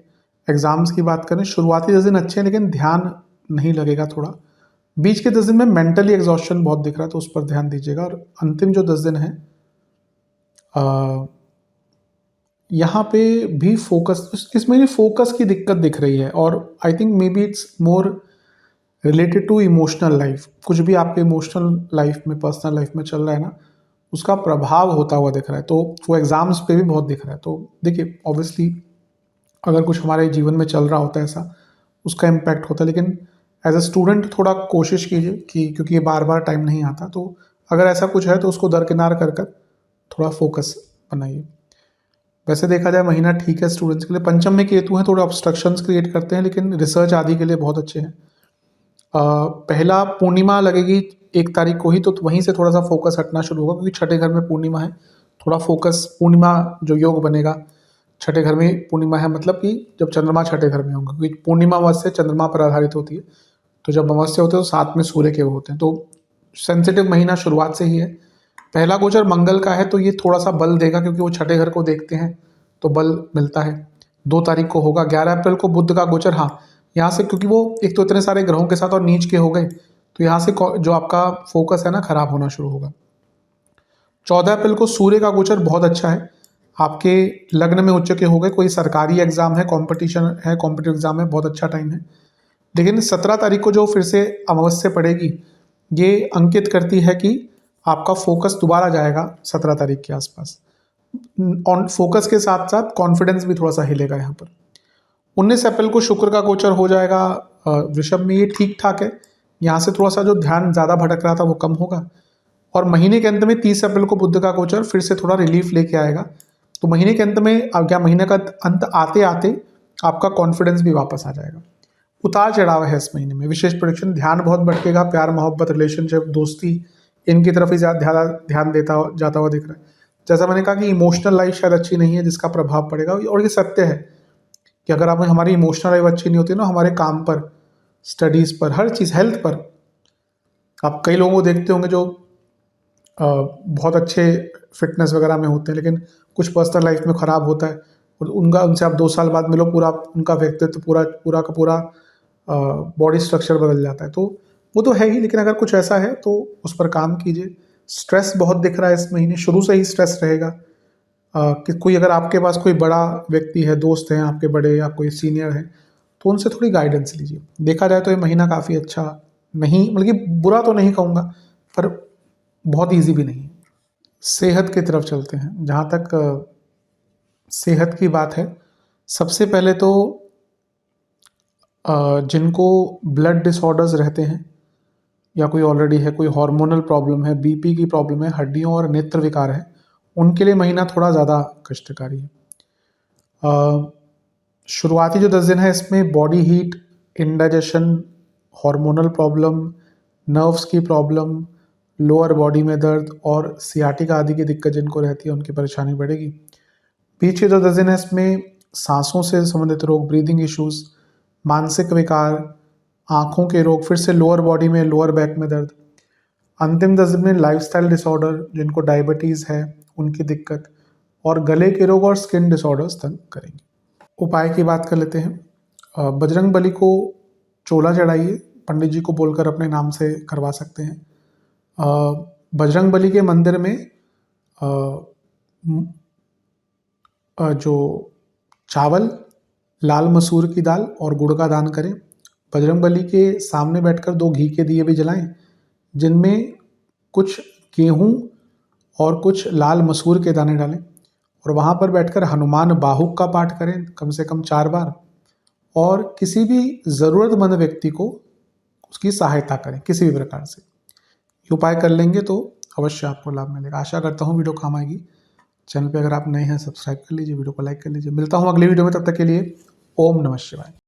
एग्जाम्स की बात करें, शुरुआती 10 दिन अच्छे हैं, लेकिन ध्यान नहीं लगेगा थोड़ा। बीच के 10 दिन में मेंटली एग्जॉस्शन बहुत दिख रहा है, तो उस पर ध्यान दीजिएगा। और अंतिम जो 10 दिन है, यहाँ पे भी फोकस, इस महीने फोकस की दिक्कत दिख रही है। और I think maybe it's more related to emotional life. कुछ भी आपके इमोशनल लाइफ में, पर्सनल लाइफ में चल रहा है ना, उसका प्रभाव होता हुआ दिख रहा है। तो वो एग्जाम्स पे भी बहुत दिख रहा है। तो देखिए, ऑब्वियसली अगर कुछ हमारे जीवन में चल रहा होता है ऐसा, उसका इम्पैक्ट होता है। लेकिन एज अ स्टूडेंट थोड़ा कोशिश कीजिए कि, क्योंकि ये बार बार टाइम नहीं आता, तो अगर ऐसा कुछ है तो उसको दरकिनार कर कर थोड़ा फोकस बनाइए। वैसे देखा जाए महीना ठीक है स्टूडेंट्स के लिए। पंचम में केतु हैं, थोड़े ऑब्स्ट्रक्शंस क्रिएट करते हैं, लेकिन रिसर्च आदि के लिए बहुत अच्छे हैं। पहला पूर्णिमा लगेगी 1 तारीख को ही, तो वहीं से थोड़ा सा फोकस हटना शुरू होगा, क्योंकि छठे घर में पूर्णिमा है। थोड़ा फोकस, पूर्णिमा जो योग बनेगा छठे घर में, पूर्णिमा है मतलब कि जब चंद्रमा छठे घर में होंगे, क्योंकि पूर्णिमा अमावस्या चंद्रमा पर आधारित होती है। तो जब अमावस्या होते हैं तो साथ में सूर्य के वो होते हैं। तो सेंसिटिव महीना शुरुआत से ही है। पहला गोचर मंगल का है, तो ये थोड़ा सा बल देगा, क्योंकि वो छठे घर को देखते हैं तो बल मिलता है। 2 तारीख को होगा। 11 अप्रैल को बुध का गोचर, हाँ यहाँ से, क्योंकि वो एक तो इतने सारे ग्रहों के साथ और नीच के हो गए, तो यहाँ से जो आपका फोकस है ना, खराब होना शुरू होगा। 14 अप्रैल को सूर्य का गोचर बहुत अच्छा है, आपके लग्न में उच्च के हो गए। कोई सरकारी एग्जाम है, कंपटीशन है, कॉम्पिटिटिव एग्जाम है, बहुत अच्छा टाइम है। लेकिन 17 तारीख को जो फिर से अमावस्या पड़ेगी, ये अंकित करती है कि आपका फोकस दोबारा जाएगा 17 तारीख के आसपास। ऑन फोकस के साथ साथ कॉन्फिडेंस भी थोड़ा सा हिलेगा यहाँ पर। 19 अप्रैल को शुक्र का गोचर हो जाएगा वृषभ में, ये ठीक ठाक है। यहाँ से थोड़ा सा जो ध्यान ज़्यादा भटक रहा था वो कम होगा। और महीने के अंत में 30 अप्रैल को बुध का गोचर फिर से थोड़ा रिलीफ लेके आएगा। तो महीने के अंत में, अब क्या, महीने का अंत आते आते आपका कॉन्फिडेंस भी वापस आ जाएगा। उतार चढ़ाव है इस महीने में। विशेष प्रेडिक्शन, ध्यान बहुत भटकेगा, प्यार मोहब्बत, रिलेशनशिप, दोस्ती, इनकी तरफ ही ज़्यादा ध्यान देता जाता हुआ दिख रहा है। जैसा मैंने कहा कि इमोशनल लाइफ शायद अच्छी नहीं है जिसका प्रभाव पड़ेगा, और ये सत्य है कि अगर आप हमारी इमोशनल लाइफ अच्छी नहीं होती ना, हमारे काम पर, स्टडीज़ पर, हर चीज़, हेल्थ पर, आप कई लोगों को देखते होंगे जो बहुत अच्छे फिटनेस वगैरह में होते हैं लेकिन कुछ पर्सनल लाइफ में ख़राब होता है, और उनसे आप 2 साल बाद मिलो, पूरा उनका व्यक्तित्व, पूरा पूरा का पूरा बॉडी स्ट्रक्चर बदल जाता है। तो वो तो है ही, लेकिन अगर कुछ ऐसा है तो उस पर काम कीजिए। स्ट्रेस बहुत दिख रहा है इस महीने, शुरू से ही स्ट्रेस रहेगा। कि कोई, अगर आपके पास कोई बड़ा व्यक्ति है, दोस्त हैं आपके बड़े, या कोई सीनियर है, तो उनसे थोड़ी गाइडेंस लीजिए। देखा जाए तो ये महीना काफ़ी अच्छा नहीं, मतलब कि बुरा तो नहीं कहूँगा, पर बहुत ईजी भी नहीं। सेहत की तरफ चलते हैं। जहाँ तक सेहत की बात है, सबसे पहले तो जिनको ब्लड डिसऑर्डर्स रहते हैं, या कोई ऑलरेडी है, कोई हार्मोनल प्रॉब्लम है, बीपी की प्रॉब्लम है, हड्डियों और नेत्र विकार है, उनके लिए महीना थोड़ा ज़्यादा कष्टकारी है। शुरुआती जो 10 दिन है इसमें body heat, indigestion, hormonal problem, nerves की प्रॉब्लम, लोअर बॉडी में दर्द और सियाटिका आदि की दिक्कत जिनको रहती है उनकी परेशानी बढ़ेगी। बीच के जो 10 दिन है इसमें सांसों से संबंधित रोग, ब्रीदिंग इश्यूज, मानसिक विकार, आँखों के रोग, फिर से लोअर बॉडी में, लोअर बैक में दर्द। अंतिम 10 दिन में लाइफस्टाइल डिसऑर्डर, जिनको डायबिटीज़ है उनकी दिक्कत, और गले के रोग और स्किन डिसऑर्डर्स तंग करेंगे। उपाय की बात कर लेते हैं। बजरंग बली को चोला चढ़ाइए, पंडित जी को बोलकर अपने नाम से करवा सकते हैं। बजरंग बली के मंदिर में जो चावल, लाल मसूर की दाल और गुड़ का दान करें। बजरंग बली के सामने बैठकर 2 घी के दिए भी जलाएं, जिनमें कुछ गेहूं और कुछ लाल मसूर के दाने डालें, और वहाँ पर बैठकर हनुमान बाहुक का पाठ करें कम से कम 4 बार, और किसी भी ज़रूरतमंद व्यक्ति को उसकी सहायता करें किसी भी प्रकार से। ये उपाय कर लेंगे तो अवश्य आपको लाभ मिलेगा। आशा करता हूँ वीडियो काम आएगी। चैनल पे अगर आप नए हैं सब्सक्राइब कर लीजिए, वीडियो को लाइक कर लीजिए। मिलता हूँ अगली वीडियो में, तब तक के लिए ओम नमः शिवाय।